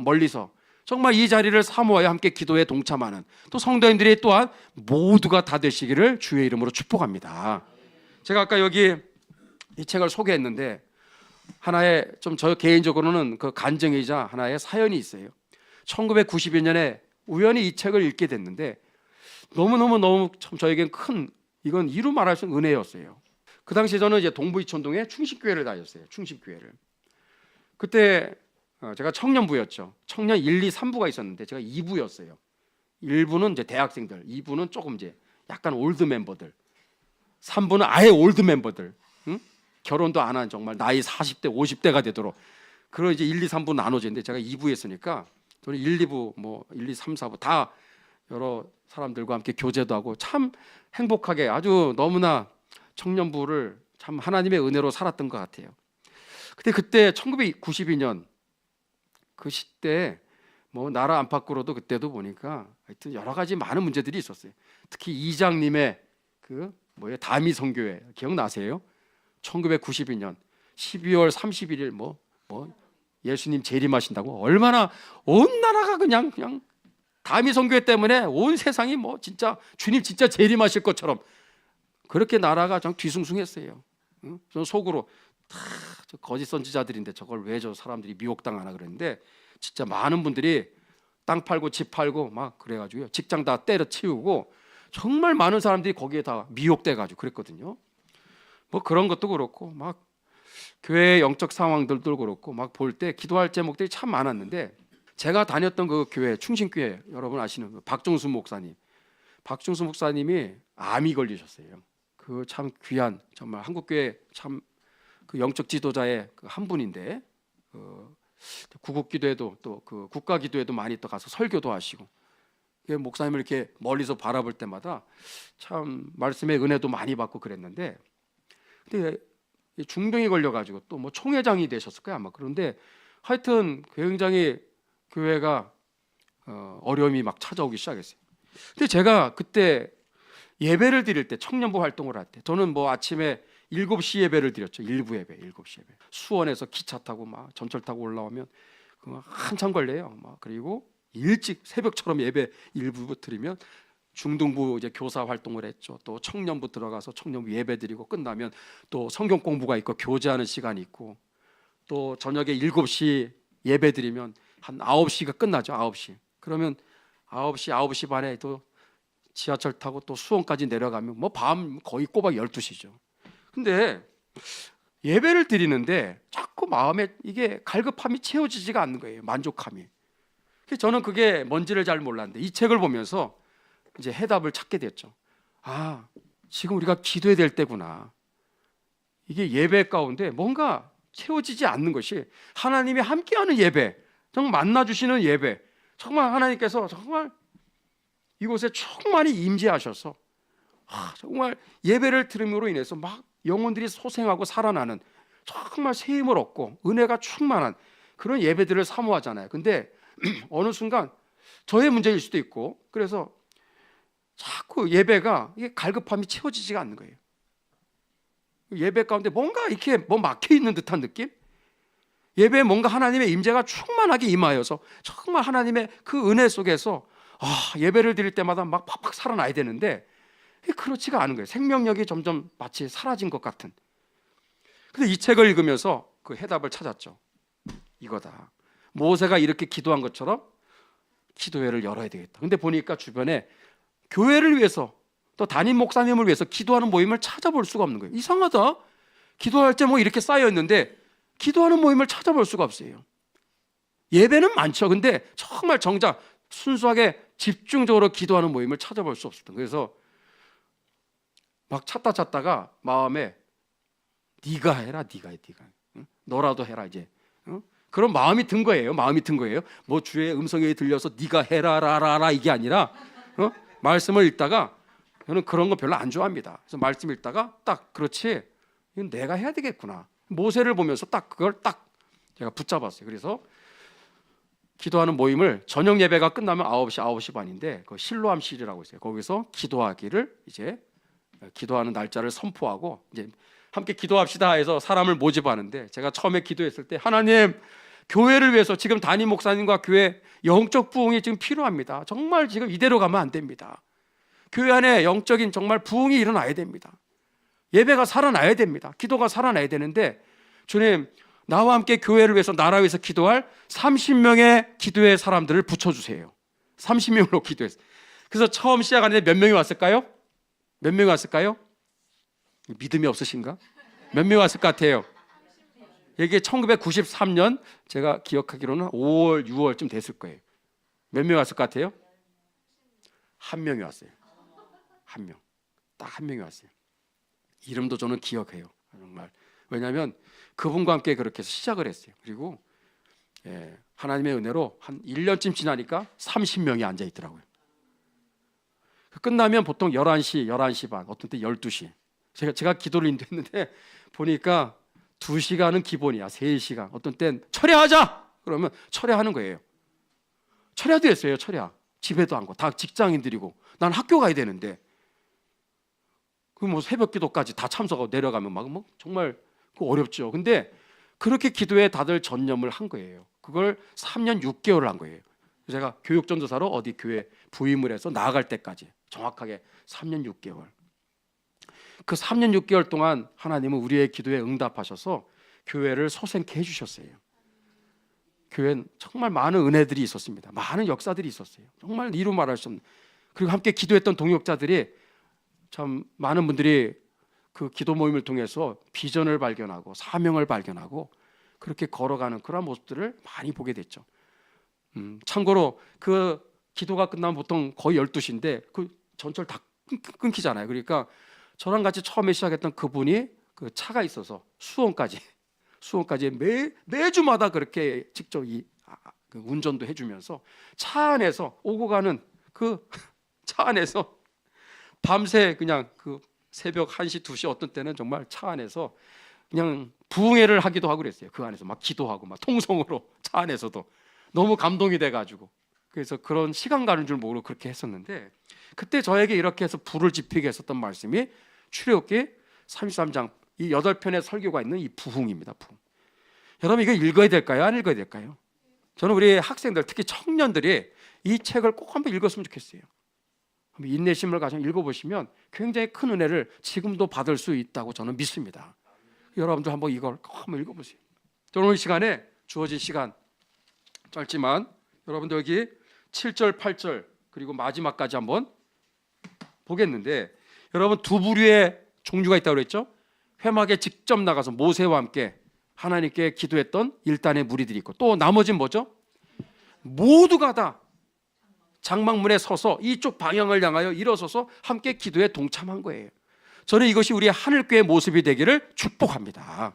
정말 이 자리를 사모하여 함께 기도에 동참하는 또 성도님들이 또한 모두가 다 되시기를 주의 이름으로 축복합니다. 제가 아까 여기 이 책을 소개했는데 하나의 좀 저 개인적으로는 그 간증이자 하나의 사연이 있어요. 1992년에 우연히 이 책을 읽게 됐는데 너무 참 저에겐 큰, 이건 이루 말할 수 없는 은혜였어요. 그 당시 저는 이제 동부 이촌동에 충식교회를 다녔어요. 충식교회를. 그때 제가 청년부였죠. 청년 1, 2, 3부가 있었는데 제가 2부였어요. 1부는 이제 대학생들, 2부는 조금 이제 약간 올드 멤버들, 3부는 아예 올드 멤버들, 응? 결혼도 안 한 정말 나이 40대, 50대가 되도록. 그리고 이제 1, 2, 3부 나눠졌는데 제가 2부였으니까 저는 1, 2부, 뭐 1, 2, 3, 4부 다 여러 사람들과 함께 교제도 하고 참 행복하게 아주 너무나 청년부를 참 하나님의 은혜로 살았던 것 같아요. 근데 그때 1992년 그 시대에 뭐 나라 안팎으로도 그때도 보니까 하여튼 여러 가지 많은 문제들이 있었어요. 특히 이장님의 그 뭐예요? 다미 선교회 기억나세요? 1992년 12월 31일 뭐 예수님 재림하신다고 얼마나 온 나라가 그냥 다미 선교회 때문에 온 세상이 뭐 진짜 주님 진짜 재림하실 것처럼 그렇게 나라가 좀 뒤숭숭했어요. 응? 저는 속으로 저 거짓 선지자들인데 저걸 왜 저 사람들이 미혹당하나 그랬는데 진짜 많은 분들이 땅 팔고 집 팔고 막 그래가지고요 직장 다 때려치우고 정말 많은 사람들이 거기에 다 미혹돼가지고 그랬거든요. 뭐 그런 것도 그렇고 막 교회의 영적 상황들도 그렇고 막 볼 때 기도할 제목들이 참 많았는데 제가 다녔던 그 교회 충신교회 여러분 아시는 그 박종수 목사님이 암이 걸리셨어요. 그 참 귀한 정말 한국교회 참 그 영적 지도자의 그 한 분인데 구국기도회도 또 그 국가기도회도 많이 또 가서 설교도 하시고 목사님을 이렇게 멀리서 바라볼 때마다 참 말씀의 은혜도 많이 받고 그랬는데 근데 중병이 걸려가지고 또 뭐 총회장이 되셨을 거야 아마. 그런데 하여튼 굉장히 교회가 어려움이 막 찾아오기 시작했어요. 근데 제가 그때 예배를 드릴 때 청년부 활동을 할 때 저는 뭐 아침에 7시 예배를 드렸죠. 7시 예배. 수원에서 기차 타고 막 전철 타고 올라오면 한참 걸려요. 막 그리고 일찍 새벽처럼 예배 일부 드리면 중등부 이제 교사 활동을 했죠. 또 청년부 들어가서 청년부 예배 드리고 끝나면 또 성경 공부가 있고 교제하는 시간이 있고 또 저녁에 7시 예배 드리면 한 9시가 끝나죠. 9시. 그러면 9시, 9시 반에 또 지하철 타고 또 수원까지 내려가면 뭐 밤 거의 꼬박 12시죠. 근데 예배를 드리는데 자꾸 마음에 이게 갈급함이 채워지지가 않는 거예요. 만족함이. 그래서 저는 그게 뭔지를 잘 몰랐는데 이 책을 보면서 이제 해답을 찾게 됐죠. 아, 지금 우리가 기도해야 될 때구나. 이게 예배 가운데 뭔가 채워지지 않는 것이 하나님이 함께하는 예배, 정말 만나주시는 예배, 정말 하나님께서 정말 이곳에 충만히 임재하셔서 정말 예배를 들음으로 인해서 막 영혼들이 소생하고 살아나는 정말 새 힘을 얻고 은혜가 충만한 그런 예배들을 사모하잖아요. 근데 어느 순간 저의 문제일 수도 있고 그래서 자꾸 예배가 이게 갈급함이 채워지지가 않는 거예요. 예배 가운데 뭔가 이렇게 뭐 막혀 있는 듯한 느낌? 예배에 뭔가 하나님의 임재가 충만하게 임하여서 정말 하나님의 그 은혜 속에서 예배를 드릴 때마다 막 팍팍 살아나야 되는데 그렇지가 않은 거예요. 생명력이 점점 마치 사라진 것 같은. 근데 이 책을 읽으면서 그 해답을 찾았죠. 이거다. 모세가 이렇게 기도한 것처럼 기도회를 열어야 되겠다. 근데 보니까 주변에 교회를 위해서 또 담임 목사님을 위해서 기도하는 모임을 찾아볼 수가 없는 거예요. 이상하다. 기도할 때 뭐 이렇게 쌓여 있는데 기도하는 모임을 찾아볼 수가 없어요. 예배는 많죠. 근데 정말 정작 순수하게 집중적으로 기도하는 모임을 찾아볼 수 없었던 거예요. 그래서 막 찾다가 마음에 네가 해라, 네가 해, 네가. 응? 너라도 해라 이제. 응? 그런 마음이 든 거예요. 마음이 든 거예요. 뭐 주의 음성에 들려서 네가 해라라라라 이게 아니라 말씀을 읽다가 저는 그런 거 별로 안 좋아합니다. 그래서 말씀 읽다가 딱 그렇지. 이건 내가 해야 되겠구나. 모세를 보면서 딱 그걸 딱 제가 붙잡았어요. 그래서 기도하는 모임을 저녁 예배가 끝나면 9시 반인데 그 실로암실이라고 있어요. 거기서 기도하기를 이제 기도하는 날짜를 선포하고 이제 함께 기도합시다 해서 사람을 모집하는데 제가 처음에 기도했을 때 하나님 교회를 위해서 지금 담임 목사님과 교회 영적 부흥이 지금 필요합니다. 정말 지금 이대로 가면 안 됩니다. 교회 안에 영적인 정말 부흥이 일어나야 됩니다. 예배가 살아나야 됩니다. 기도가 살아나야 되는데 주님 나와 함께 교회를 위해서 나라 위해서 기도할 30명의 기도의 사람들을 붙여주세요. 30명으로 기도했어요. 그래서 처음 시작하는데 몇 명이 왔을까요? 몇 명이 왔을까요? 믿음이 없으신가? 몇 명이 왔을 것 같아요? 이게 1993년 제가 기억하기로는 5월, 6월쯤 됐을 거예요. 몇 명이 왔을 것 같아요? 한 명이 왔어요. 한 명. 딱 한 명이 왔어요. 이름도 저는 기억해요. 정말. 왜냐하면 그분과 함께 그렇게 해서 시작을 했어요. 그리고 하나님의 은혜로 한 1년쯤 지나니까 30명이 앉아 있더라고요. 끝나면 보통 11시 반, 어떤 때 12시. 제가 기도를 인도했는데 보니까 2시간은 기본이야. 3시간. 어떤 땐 철야하자! 그러면 철야하는 거예요. 철야도 했어요. 철야. 집에도 안 가고 다 직장인들이고 난 학교 가야 되는데 그 뭐 새벽 기도까지 다 참석하고 내려가면 막 뭐 정말 어렵죠. 근데 그렇게 기도에 다들 전념을 한 거예요. 그걸 3년 6개월을 한 거예요. 제가 교육전도사로 어디 교회 부임을 해서 나아갈 때까지 정확하게 3년 6개월. 그 3년 6개월 동안 하나님은 우리의 기도에 응답하셔서 교회를 소생케 해주셨어요. 교회는 정말 많은 은혜들이 있었습니다. 많은 역사들이 있었어요. 정말 이루 말할 수 없는. 그리고 함께 기도했던 동역자들이 참 많은 분들이 그 기도 모임을 통해서 비전을 발견하고 사명을 발견하고 그렇게 걸어가는 그런 모습들을 많이 보게 됐죠. 참고로 그 기도가 끝나면 보통 거의 12시인데 그 전철 다 끊기잖아요. 그러니까 저랑 같이 처음에 시작했던 그분이 그 차가 있어서 수원까지 매주마다 그렇게 직접 그 운전도 해주면서 차 안에서 오고 가는 그 차 안에서 밤새 그냥 그 새벽 1시, 2시 어떤 때는 정말 차 안에서 그냥 부흥회를 하기도 하고 그랬어요. 그 안에서 막 기도하고 막 통성으로 차 안에서도 너무 감동이 돼가지고 그래서 그런 시간 가는 줄 모르고 그렇게 했었는데 그때 저에게 이렇게 해서 불을 지피게 했었던 말씀이 출애굽기 33장 이 8편의 설교가 있는 이 부흥입니다. 부흥. 여러분 이거 읽어야 될까요? 안 읽어야 될까요? 저는 우리 학생들 특히 청년들이 이 책을 꼭 한번 읽었으면 좋겠어요. 인내심을 가지고 읽어보시면 굉장히 큰 은혜를 지금도 받을 수 있다고 저는 믿습니다. 여러분도 한번 이걸 꼭 한번 읽어보세요. 오늘 시간에 주어진 시간 짧지만 여러분들 여기 7절, 8절 그리고 마지막까지 한번 보겠는데, 여러분 두 부류의 종류가 있다고 그랬죠? 회막에 직접 나가서 모세와 함께 하나님께 기도했던 일단의 무리들이 있고, 또 나머지는 뭐죠? 모두가 다 장막문에 서서 이쪽 방향을 향하여 일어서서 함께 기도에 동참한 거예요. 저는 이것이 우리의 하늘교회 모습이 되기를 축복합니다.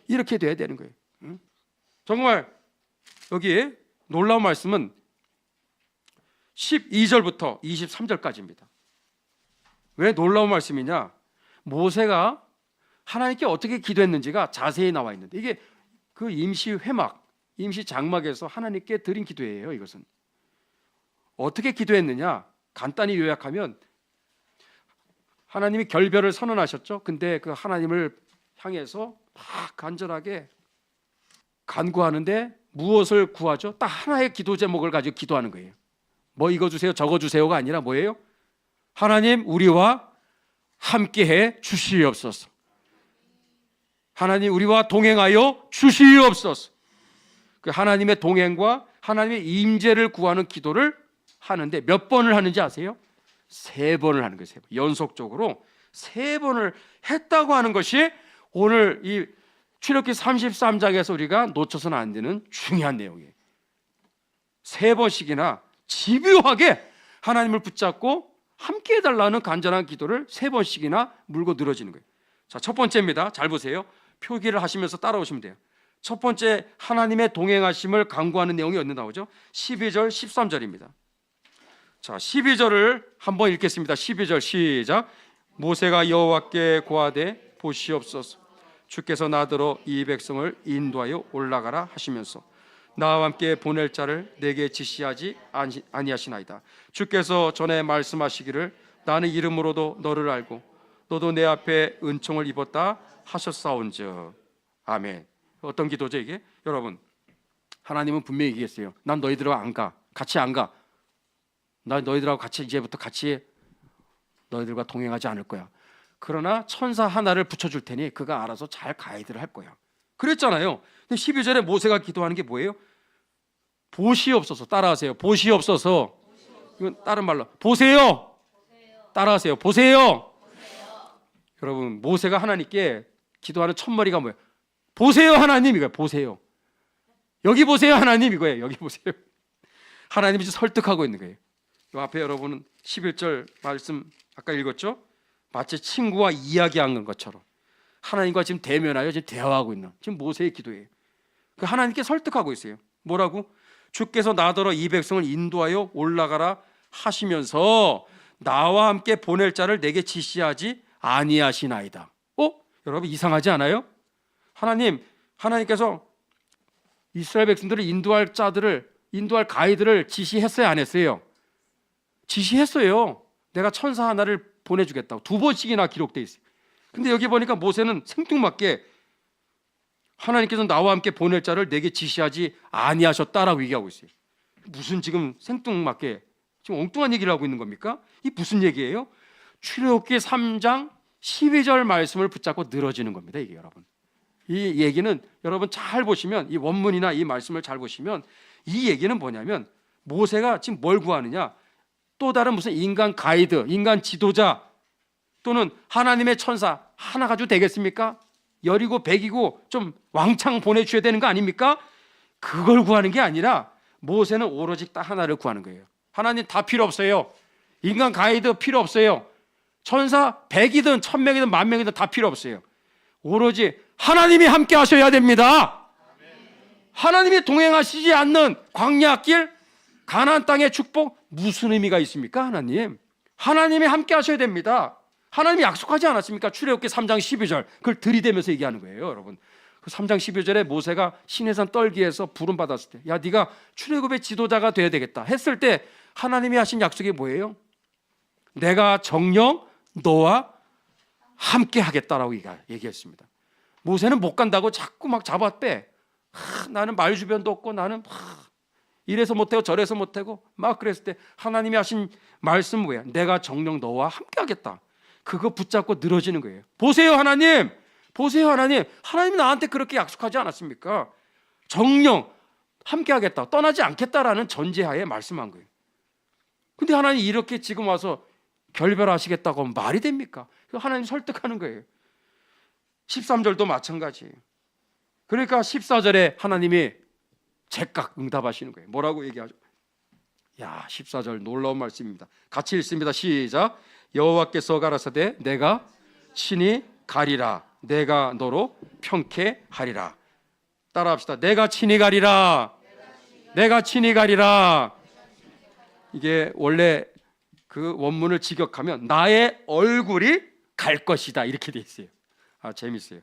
이렇게 돼야 되는 거예요. 정말 여기 놀라운 말씀은 12절부터 23절까지입니다. 왜 놀라운 말씀이냐? 모세가 하나님께 어떻게 기도했는지가 자세히 나와 있는데, 이게 그 임시 회막, 임시 장막에서 하나님께 드린 기도예요. 이것은 어떻게 기도했느냐? 간단히 요약하면 하나님이 결별을 선언하셨죠. 근데 그 하나님을 향해서 막 간절하게 간구하는데 무엇을 구하죠? 딱 하나의 기도 제목을 가지고 기도하는 거예요. 뭐 이거 주세요 저거 주세요가 아니라 뭐예요? 하나님 우리와 함께해 주시옵소서. 하나님 우리와 동행하여 주시옵소서. 그 하나님의 동행과 하나님의 임재를 구하는 기도를 하는데 몇 번을 하는지 아세요? 3번을 하는 거예요. 3번. 연속적으로 3번을 했다고 하는 것이 오늘 이 출애굽기 33장에서 우리가 놓쳐서는 안 되는 중요한 내용이에요. 3번씩이나 집요하게 하나님을 붙잡고 함께 해달라는 간절한 기도를 3번씩이나 물고 늘어지는 거예요. 자, 첫 번째입니다. 잘 보세요. 표기를 하시면서 따라오시면 돼요. 첫 번째, 하나님의 동행하심을 간구하는 내용이 어디 나오죠? 12절, 13절입니다. 자, 12절을 한번 읽겠습니다. 12절 시작. 모세가 여호와께 고하되 보시옵소서. 주께서 나더러 이 백성을 인도하여 올라가라 하시면서 나와 함께 보낼 자를 내게 지시하지 아니하시나이다. 주께서 전에 말씀하시기를 나는 이름으로도 너를 알고 너도 내 앞에 은총을 입었다 하셨사온즉. 아멘. 어떤 기도죠 이게? 여러분, 하나님은 분명히 얘기했어요. 난 너희들하고 안 가. 같이 안 가. 나 너희들하고 같이 이제부터 같이 너희들과 동행하지 않을 거야. 그러나 천사 하나를 붙여줄 테니 그가 알아서 잘 가이드를 할 거야. 그랬잖아요. 근데 12절에 모세가 기도하는 게 뭐예요? 보시옵소서. 따라하세요. 보시옵소서. 이건 다른 말로 보세요. 따라하세요. 보세요. 여러분, 모세가 하나님께 기도하는 첫머리가 뭐예요? 보세요 하나님 이거예요. 보세요. 여기 보세요 하나님 이거예요. 여기 보세요. 하나님이 지금 설득하고 있는 거예요. 이 앞에 여러분은 11절 말씀 아까 읽었죠? 마치 친구와 이야기하는 것처럼 하나님과 지금 대면하여 지금 대화하고 있는 지금 모세의 기도예요. 그 하나님께 설득하고 있어요. 뭐라고? 주께서 나더러 이 백성을 인도하여 올라가라 하시면서 나와 함께 보낼 자를 내게 지시하지 아니하시나이다. 여러분 이상하지 않아요? 하나님께서 이스라엘 백성들을 인도할 자들을 인도할 가이드를 지시했어요, 안 했어요? 지시했어요. 내가 천사 하나를 보내주겠다고 2번씩이나 기록되어 있어요. 근데 여기 보니까 모세는 생뚱맞게 하나님께서 나와 함께 보낼 자를 내게 지시하지 아니하셨다라고 얘기하고 있어요. 무슨 지금 생뚱맞게 지금 엉뚱한 얘기를 하고 있는 겁니까? 이 무슨 얘기예요? 출애굽기 3장 12절 말씀을 붙잡고 늘어지는 겁니다. 이게 여러분. 이 얘기는 여러분 잘 보시면 이 원문이나 이 말씀을 잘 보시면 이 얘기는 뭐냐면 모세가 지금 뭘 구하느냐? 또 다른 무슨 인간 가이드, 인간 지도자 또는 하나님의 천사 하나 가지고 되겠습니까? 열이고 백이고 좀 왕창 보내주셔야 되는 거 아닙니까? 그걸 구하는 게 아니라 모세는 오로지 딱 하나를 구하는 거예요. 하나님 다 필요 없어요. 인간 가이드 필요 없어요. 천사 100이든 1000명이든 10,000명이든 다 필요 없어요. 오로지 하나님이 함께 하셔야 됩니다. 하나님이 동행하시지 않는 광야 길, 가나안 땅의 축복 무슨 의미가 있습니까? 하나님이 함께 하셔야 됩니다. 하나님이 약속하지 않았습니까? 출애굽기 3장 12절 그걸 들이대면서 얘기하는 거예요. 여러분, 그 3장 12절에 모세가 시내산 떨기에서 부름 받았을 때, 야 네가 출애굽의 지도자가 돼야 되겠다 했을 때 하나님이 하신 약속이 뭐예요? 내가 정녕 너와 함께 하겠다라고 얘기했습니다. 모세는 못 간다고 자꾸 막 잡아 빼. 나는 말 주변도 없고 나는 이래서 못하고 저래서 못하고 막 그랬을 때 하나님이 하신 말씀 뭐예요? 내가 정녕 너와 함께 하겠다. 그거 붙잡고 늘어지는 거예요. 보세요 하나님, 보세요, 하나님이 나한테 그렇게 약속하지 않았습니까? 정령 함께 하겠다, 떠나지 않겠다라는 전제하에 말씀한 거예요. 근데 하나님이 이렇게 지금 와서 결별하시겠다고 하면 말이 됩니까? 하나님 설득하는 거예요. 13절도 마찬가지예요. 그러니까 14절에 하나님이 제깍 응답하시는 거예요. 뭐라고 얘기하죠? 14절 놀라운 말씀입니다. 같이 읽습니다. 시작. 여호와께서 가라사대 내가 친히 가리라. 내가 너로 평쾌하리라. 따라합시다. 내가 친히 가리라. 내가 친히 가리라. 이게 원래 그 원문을 직역하면 나의 얼굴이 갈 것이다 이렇게 돼 있어요. 재밌어요.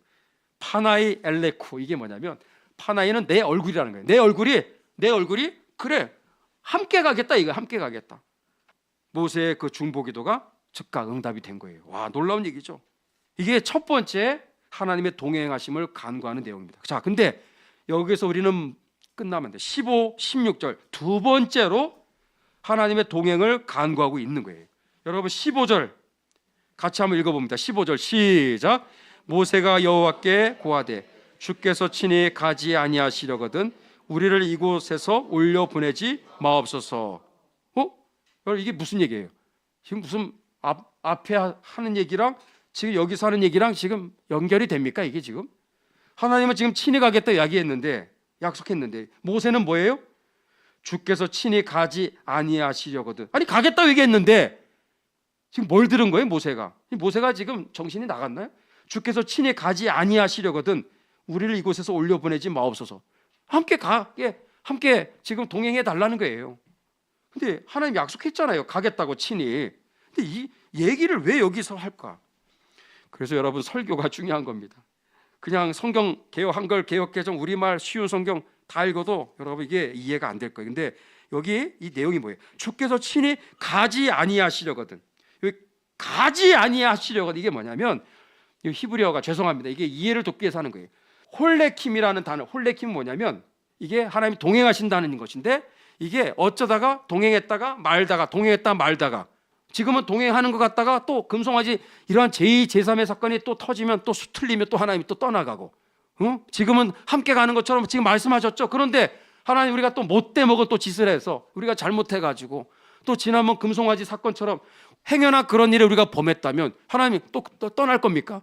파나이 엘레쿠, 이게 뭐냐면 파나이는 내 얼굴이라는 거예요. 내 얼굴이 그래 함께 가겠다, 이거 함께 가겠다. 모세의 그 중보기도가 즉각 응답이 된 거예요. 와, 놀라운 얘기죠. 이게 첫 번째 하나님의 동행하심을 간구하는 내용입니다. 자, 근데 여기서 우리는 끝나면 돼. 15, 16절 두 번째로 하나님의 동행을 간구하고 있는 거예요. 여러분 15절 같이 한번 읽어봅니다. 15절 시작. 모세가 여호와께 고하되 주께서 친히 가지 아니하시려거든 우리를 이곳에서 올려 보내지 마옵소서. 여러분 이게 무슨 얘기예요? 지금 무슨 앞에 하는 얘기랑 지금 여기서 하는 얘기랑 지금 연결이 됩니까? 이게 지금 하나님은 지금 친히 가겠다 이야기했는데, 약속했는데 모세는 뭐예요? 주께서 친히 가지 아니하시려거든. 아니 가겠다 얘기했는데 지금 뭘 들은 거예요? 모세가 지금 정신이 나갔나요? 주께서 친히 가지 아니하시려거든 우리를 이곳에서 올려보내지 마옵소서. 함께 지금 동행해 달라는 거예요. 근데 하나님 약속했잖아요, 가겠다고 친히. 근데 이 얘기를 왜 여기서 할까? 그래서 여러분 설교가 중요한 겁니다. 그냥 성경 개역, 한글 개역 개정, 우리말 쉬운 성경 다 읽어도 여러분 이게 이해가 안 될 거예요. 근데 여기 이 내용이 뭐예요? 주께서 친히 가지 아니하시려거든. 가지 아니하시려거든, 이게 뭐냐면 히브리어가, 죄송합니다, 이게 이해를 돕기 위해서 하는 거예요. 홀레킴이라는 단어, 홀레킴은 뭐냐면 이게 하나님이 동행하신다는 것인데, 이게 어쩌다가 동행했다가 말다가 동행했다 말다가, 지금은 동행하는 것 같다가 또 금송아지 이러한 제2, 제3의 사건이 또 터지면 또 수틀리면 또 하나님이 또 떠나가고, 지금은 함께 가는 것처럼 지금 말씀하셨죠. 그런데 하나님 우리가 또 못돼 먹은 또 짓을 해서 우리가 잘못해가지고 또 지난번 금송아지 사건처럼 행여나 그런 일을 우리가 범했다면 하나님이 또 떠날 겁니까?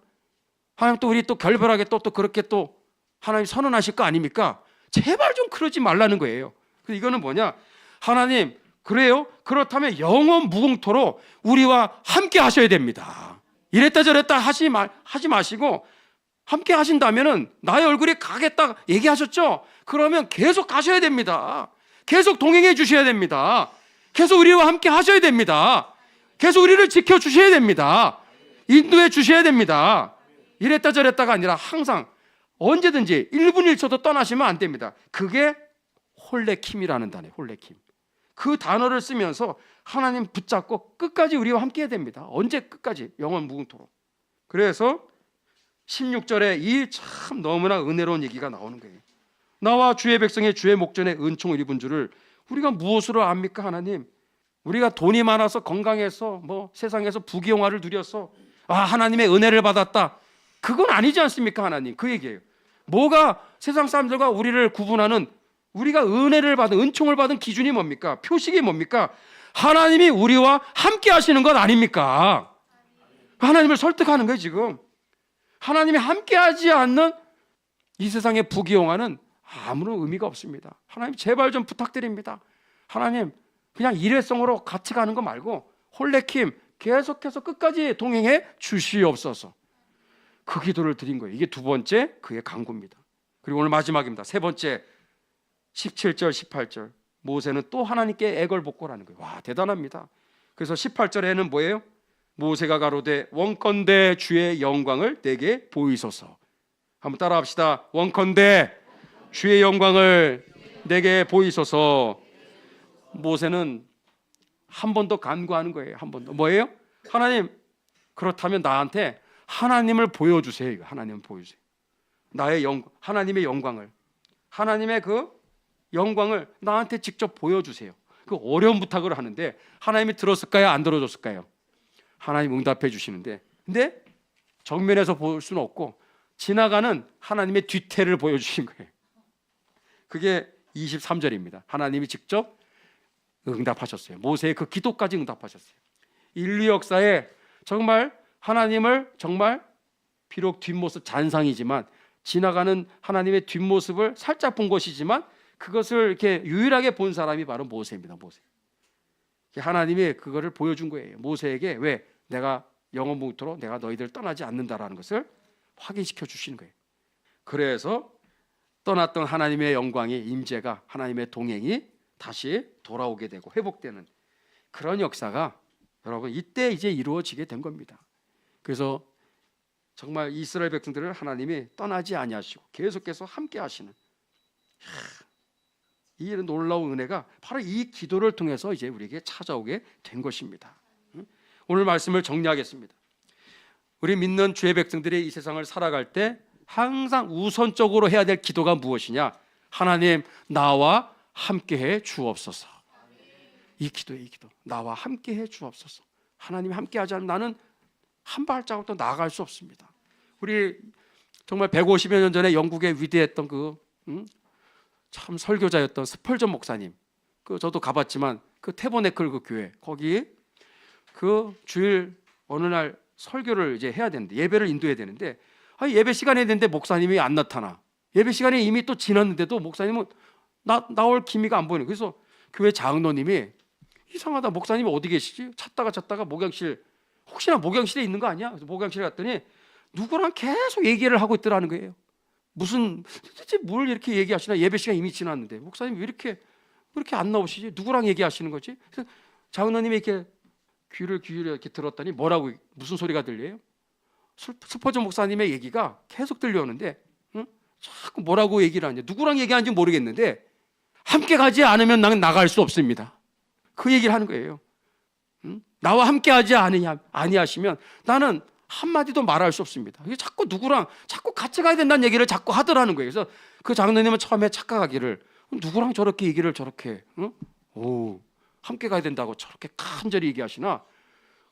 하나님 또 우리 또 결별하게 또 그렇게 또 하나님 선언하실 거 아닙니까? 제발 좀 그러지 말라는 거예요. 그래서 이거는 뭐냐? 하나님 그래요? 그렇다면 영원 무궁토로 우리와 함께 하셔야 됩니다. 이랬다 저랬다 하지 마시고 함께 하신다면은 나의 얼굴이 가겠다 얘기하셨죠? 그러면 계속 가셔야 됩니다. 계속 동행해 주셔야 됩니다. 계속 우리와 함께 하셔야 됩니다. 계속 우리를 지켜주셔야 됩니다. 인도해 주셔야 됩니다. 이랬다 저랬다가 아니라 항상 언제든지 1분 1초도 떠나시면 안 됩니다. 그게 홀레킴이라는 단어예요. 홀레킴. 그 단어를 쓰면서 하나님 붙잡고 끝까지 우리와 함께 해야 됩니다. 언제 끝까지? 영원 무궁토록. 그래서 16절에 이 참 너무나 은혜로운 얘기가 나오는 거예요. 나와 주의 백성의 주의 목전에 은총을 입은 줄을 우리가 무엇으로 압니까? 하나님, 우리가 돈이 많아서 건강해서 뭐 세상에서 부귀영화를 누려서 하나님의 은혜를 받았다, 그건 아니지 않습니까? 하나님, 그 얘기예요. 뭐가 세상 사람들과 우리를 구분하는, 우리가 은혜를 받은, 은총을 받은 기준이 뭡니까? 표식이 뭡니까? 하나님이 우리와 함께 하시는 것 아닙니까? 하나님을 설득하는 거예요. 지금 하나님이 함께 하지 않는 이 세상의 부귀영화는 아무런 의미가 없습니다. 하나님 제발 좀 부탁드립니다. 하나님 그냥 일회성으로 같이 가는 거 말고 홀레킴 계속해서 끝까지 동행해 주시옵소서. 그 기도를 드린 거예요. 이게 두 번째 그의 간구입니다. 그리고 오늘 마지막입니다. 세 번째 17절 18절 모세는 또 하나님께 애걸복걸하는 거예요. 와, 대단합니다. 그래서 18절에는 뭐예요? 모세가 가로되 원컨대 주의 영광을 내게 보이소서. 한번 따라합시다. 원컨대 주의 영광을 내게 보이소서. 모세는 한 번 더 간구하는 거예요. 한 번 더. 뭐예요? 하나님, 그렇다면 나한테 하나님을 보여주세요. 하나님을 보여주세요. 나의 하나님의 영광을, 하나님의 그 영광을 나한테 직접 보여주세요. 그 어려운 부탁을 하는데 하나님이 들었을까요? 안 들어줬을까요? 하나님 응답해 주시는데, 근데 정면에서 볼 수는 없고 지나가는 하나님의 뒤태를 보여주신 거예요. 그게 23절입니다. 하나님이 직접 응답하셨어요. 모세의 그 기도까지 응답하셨어요. 인류 역사에 정말 하나님을 정말 비록 뒷모습 잔상이지만 지나가는 하나님의 뒷모습을 살짝 본 것이지만 그것을 이렇게 유일하게 본 사람이 바로 모세입니다. 모세. 하나님이 그거를 보여준 거예요. 모세에게 왜 내가 영원무토록 내가 너희들 떠나지 않는다라는 것을 확인시켜 주시는 거예요. 그래서 떠났던 하나님의 영광이 임재가 하나님의 동행이 다시 돌아오게 되고 회복되는 그런 역사가 여러분 이때 이제 이루어지게 된 겁니다. 그래서 정말 이스라엘 백성들을 하나님이 떠나지 아니하시고 계속해서 함께 하시는 이 놀라운 은혜가 바로 이 기도를 통해서 이제 우리에게 찾아오게 된 것입니다. 오늘 말씀을 정리하겠습니다. 우리 믿는 주의 백성들이 이 세상을 살아갈 때 항상 우선적으로 해야 될 기도가 무엇이냐? 하나님 나와 함께해 주옵소서. 이 기도예요. 이 기도. 나와 함께해 주옵소서. 하나님이 함께하지 않으면 나는 한 발자국도 나아갈 수 없습니다. 우리 정말 150여 년 전에 영국에 위대했던 참 설교자였던 스펄전 목사님, 저도 가봤지만 그 태버네클 그 교회 거기 그 주일 어느 날 설교를 이제 해야 되는데 예배를 인도해야 되는데 예배 시간에 됐는데 목사님이 안 나타나. 예배 시간이 이미 또 지났는데도 목사님은 나올 기미가 안 보이는. 그래서 교회 장로님이 이상하다. 목사님이 어디 계시지? 찾다가 목양실 혹시나 목양실에 있는 거 아니야? 그래서 목양실에 갔더니 누구랑 계속 얘기를 하고 있더라는 거예요. 도대체 뭘 이렇게 얘기하시나? 예배 시간 이미 지났는데 목사님 왜 이렇게 안 나오시지? 누구랑 얘기하시는 거지? 그래서 장로님이 이렇게 귀를 이렇게 들었더니 뭐라고 무슨 소리가 들려요? 스퍼전 목사님의 얘기가 계속 들려오는데 자꾸 뭐라고 얘기를 하냐? 누구랑 얘기하는지 모르겠는데 함께 가지 않으면 나는 나갈 수 없습니다. 그 얘기를 하는 거예요. 나와 함께 하지 아니하시면 나는 한마디도 말할 수 없습니다. 자꾸 누구랑 자꾸 같이 가야 된다는 얘기를 자꾸 하더라는 거예요. 그래서 그 장로님은 처음에 착각하기를 누구랑 저렇게 얘기를 저렇게 함께 가야 된다고 저렇게 간절히 얘기하시나?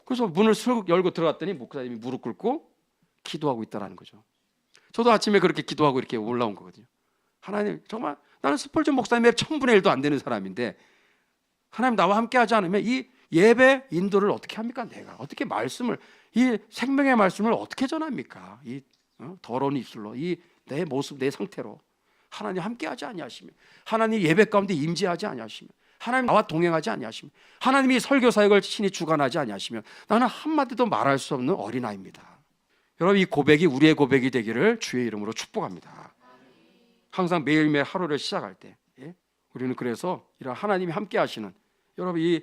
그래서 문을 쓱 열고 들어갔더니 목사님이 무릎 꿇고 기도하고 있다라는 거죠. 저도 아침에 그렇게 기도하고 이렇게 올라온 거거든요. 하나님, 정말 나는 스펄전 목사님의 1000분의 1도 안 되는 사람인데 하나님 나와 함께 하지 않으면 이 예배 인도를 어떻게 합니까? 내가 어떻게 말씀을 이 생명의 말씀을 어떻게 전합니까? 이 더러운 입술로 이 내 모습 내 상태로 하나님 함께 하지 아니하시면 하나님 예배 가운데 임재하지 아니하시면 하나님 나와 동행하지 아니하시면 하나님이 설교 사역을 친히 주관하지 아니하시면 나는 한마디도 말할 수 없는 어린아이입니다. 여러분 이 고백이 우리의 고백이 되기를 주의 이름으로 축복합니다. 항상 매일매일 하루를 시작할 때 우리는 그래서 이런 하나님이 함께 하시는 여러분 이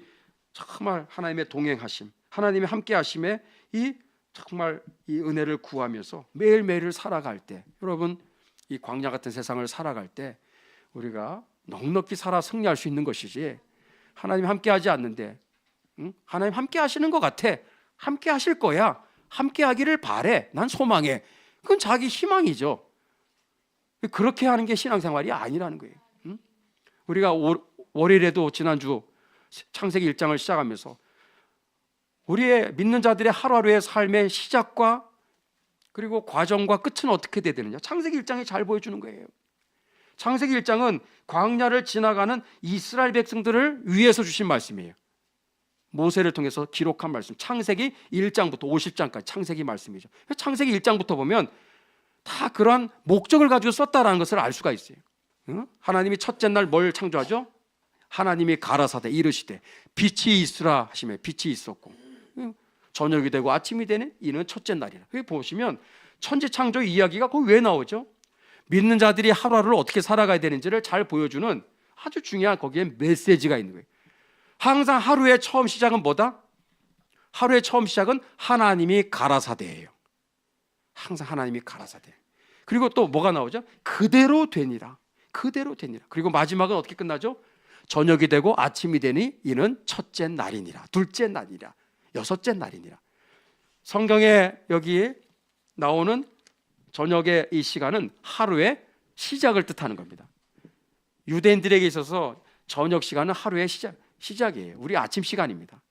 정말 하나님의 동행하심 하나님이 함께 하심에 이 정말 이 은혜를 구하면서 매일매일을 살아갈 때 여러분 이 광야 같은 세상을 살아갈 때 우리가 넉넉히 살아 승리할 수 있는 것이지 하나님 함께 하지 않는데 하나님 함께 하시는 것 같아 함께 하실 거야 함께 하기를 바래 난 소망해 그건 자기 희망이죠. 그렇게 하는 게 신앙생활이 아니라는 거예요. 우리가 월요일에도 지난주 창세기 1장을 시작하면서 우리의 믿는 자들의 하루하루의 삶의 시작과 그리고 과정과 끝은 어떻게 돼야 되느냐 창세기 1장이 잘 보여주는 거예요. 창세기 1장은 광야를 지나가는 이스라엘 백성들을 위해서 주신 말씀이에요. 모세를 통해서 기록한 말씀 창세기 1장부터 50장까지 창세기 말씀이죠. 창세기 1장부터 보면 다 그러한 목적을 가지고 썼다라는 것을 알 수가 있어요. 하나님이 첫째 날 뭘 창조하죠? 하나님이 가라사대 이르시되 빛이 있으라 하시며 빛이 있었고 저녁이 되고 아침이 되는 이는 첫째 날이라. 여기 보시면 천지 창조 이야기가 거기 왜 나오죠? 믿는 자들이 하루하루를 어떻게 살아가야 되는지를 잘 보여주는 아주 중요한 거기에 메시지가 있는 거예요. 항상 하루의 처음 시작은 뭐다? 하루의 처음 시작은 하나님이 가라사대예요. 항상 하나님이 가라사대. 그리고 또 뭐가 나오죠? 그대로 되니라. 그대로 되니라. 그리고 마지막은 어떻게 끝나죠? 저녁이 되고 아침이 되니 이는 첫째 날이니라. 둘째 날이라. 여섯째 날이니라. 성경에 여기 나오는 저녁의 이 시간은 하루의 시작을 뜻하는 겁니다. 유대인들에게 있어서 저녁 시간은 하루의 시작이에요. 우리 아침 시간입니다.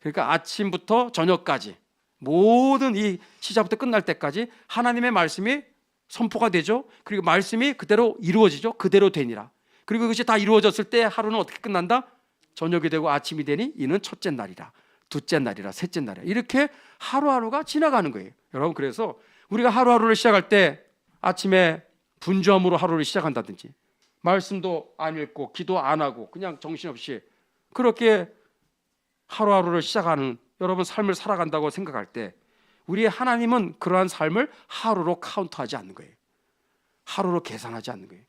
그러니까 아침부터 저녁까지 모든 이 시작부터 끝날 때까지 하나님의 말씀이 선포가 되죠. 그리고 말씀이 그대로 이루어지죠. 그대로 되니라. 그리고 그것이 다 이루어졌을 때 하루는 어떻게 끝난다? 저녁이 되고 아침이 되니 이는 첫째 날이라, 둘째 날이라, 셋째 날이라. 이렇게 하루하루가 지나가는 거예요. 여러분, 그래서 우리가 하루하루를 시작할 때 아침에 분주함으로 하루를 시작한다든지, 말씀도 안 읽고 기도 안 하고 그냥 정신없이 그렇게 하루하루를 시작하는 여러분 삶을 살아간다고 생각할 때, 우리의 하나님은 그러한 삶을 하루로 카운트하지 않는 거예요. 하루로 계산하지 않는 거예요.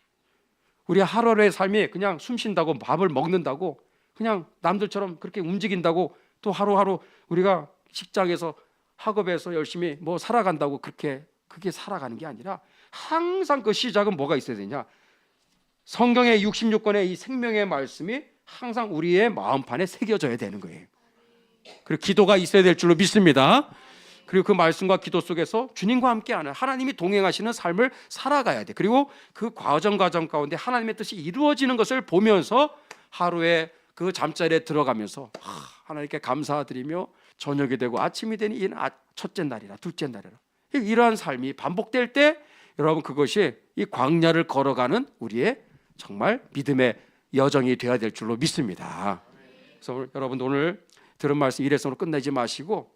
우리 하루하루의 삶이 그냥 숨 쉰다고, 밥을 먹는다고, 그냥 남들처럼 그렇게 움직인다고, 또 하루하루 우리가 직장에서 학업에서 열심히 뭐 살아간다고 그렇게 살아가는 게 아니라, 항상 그 시작은 뭐가 있어야 되냐? 성경의 66권의 이 생명의 말씀이 항상 우리의 마음판에 새겨져야 되는 거예요. 그리고 기도가 있어야 될 줄로 믿습니다. 그리고 그 말씀과 기도 속에서 주님과 함께하는, 하나님이 동행하시는 삶을 살아가야 돼. 그리고 그 과정 가운데 하나님의 뜻이 이루어지는 것을 보면서 하루에 그 잠자리에 들어가면서 하나님께 감사드리며 저녁이 되고 아침이 되니 이는 첫째 날이라, 둘째 날이라. 이러한 삶이 반복될 때 여러분, 그것이 이 광야를 걸어가는 우리의 정말 믿음의 여정이 되어야 될 줄로 믿습니다. 그래서 여러분, 오늘 들은 말씀 이래서로 끝내지 마시고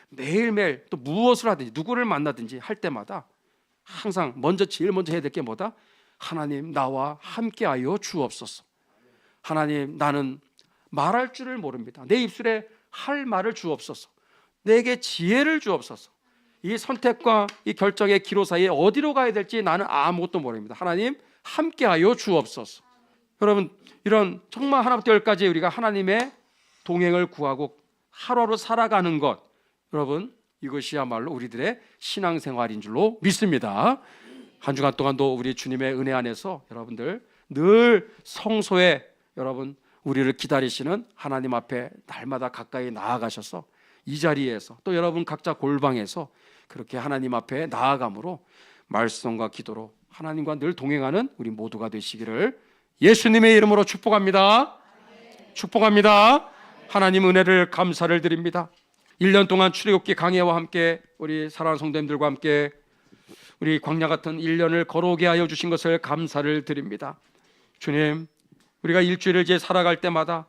매일매일 또 무엇을 하든지 누구를 만나든지 할 때마다 항상 제일 먼저 해야 될 게 뭐다? 하나님, 나와 함께하여 주옵소서. 하나님, 나는 말할 줄을 모릅니다. 내 입술에 할 말을 주옵소서. 내게 지혜를 주옵소서. 이 선택과 이 결정의 기로 사이에 어디로 가야 될지 나는 아무것도 모릅니다. 하나님, 함께하여 주옵소서. 여러분, 이런 정말 하나부터 열까지 우리가 하나님의 동행을 구하고 하루하루 살아가는 것, 여러분, 이것이야말로 우리들의 신앙생활인 줄로 믿습니다. 한 주간 동안도 우리 주님의 은혜 안에서 여러분들 늘 성소에 여러분 우리를 기다리시는 하나님 앞에 날마다 가까이 나아가셔서 이 자리에서 또 여러분 각자 골방에서 그렇게 하나님 앞에 나아감으로 말씀과 기도로 하나님과 늘 동행하는 우리 모두가 되시기를 예수님의 이름으로 축복합니다. 축복합니다. 하나님 은혜를 감사를 드립니다. 1년 동안 출애굽기 강해와 함께 우리 사랑하는 성도님들과 함께 우리 광야 같은 1년을 걸어오게 하여 주신 것을 감사를 드립니다. 주님, 우리가 일주일을 이제 살아갈 때마다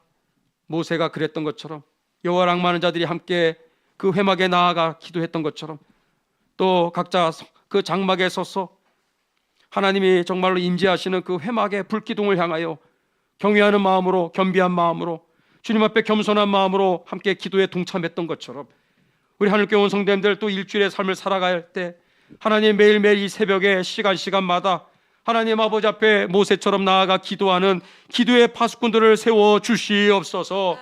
모세가 그랬던 것처럼 여호와를 앙망하는 자들이 함께 그 회막에 나아가 기도했던 것처럼 또 각자 그 장막에 서서 하나님이 정말로 임재하시는 그 회막의 불기둥을 향하여 경외하는 마음으로, 겸비한 마음으로, 주님 앞에 겸손한 마음으로 함께 기도에 동참했던 것처럼 우리 하늘교회 온 성도님들 또 일주일의 삶을 살아갈 때 하나님 매일매일 이 새벽에 시간마다 하나님 아버지 앞에 모세처럼 나아가 기도하는 기도의 파수꾼들을 세워 주시옵소서.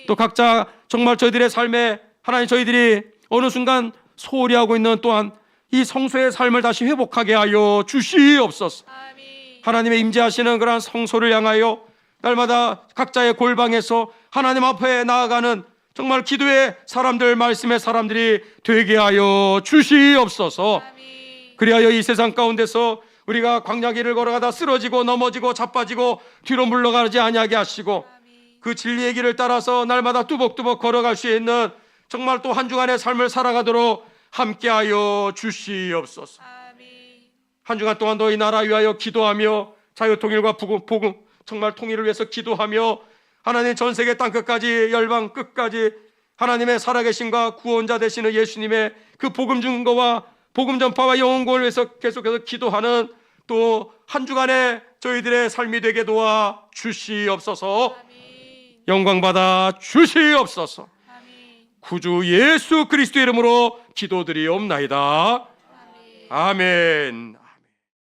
또 각자 정말 저희들의 삶에 하나님, 저희들이 어느 순간 소홀히 하고 있는 또한 이 성소의 삶을 다시 회복하게 하여 주시옵소서. 하나님의 임재하시는 그러한 성소를 향하여 날마다 각자의 골방에서 하나님 앞에 나아가는 정말 기도의 사람들, 말씀의 사람들이 되게 하여 주시옵소서. 그리하여 이 세상 가운데서 우리가 광야길을 걸어가다 쓰러지고 넘어지고 자빠지고 뒤로 물러가지 아니하게 하시고 그 진리의 길을 따라서 날마다 뚜벅뚜벅 걸어갈 수 있는 정말 또 한 주간의 삶을 살아가도록 함께하여 주시옵소서. 한 주간 동안도 이 나라 위하여 기도하며 자유통일과 복음 정말 통일을 위해서 기도하며 하나님 전 세계 땅 끝까지, 열방 끝까지 하나님의 살아계신과 구원자 되시는 예수님의 그 복음 증거와 복음 전파와 영혼 구원을 위해서 계속해서 기도하는 또 한 주간의 저희들의 삶이 되게 도와 주시옵소서. 영광 받아 주시옵소서. 구주 예수 그리스도 이름으로 기도드리옵나이다. 아멘.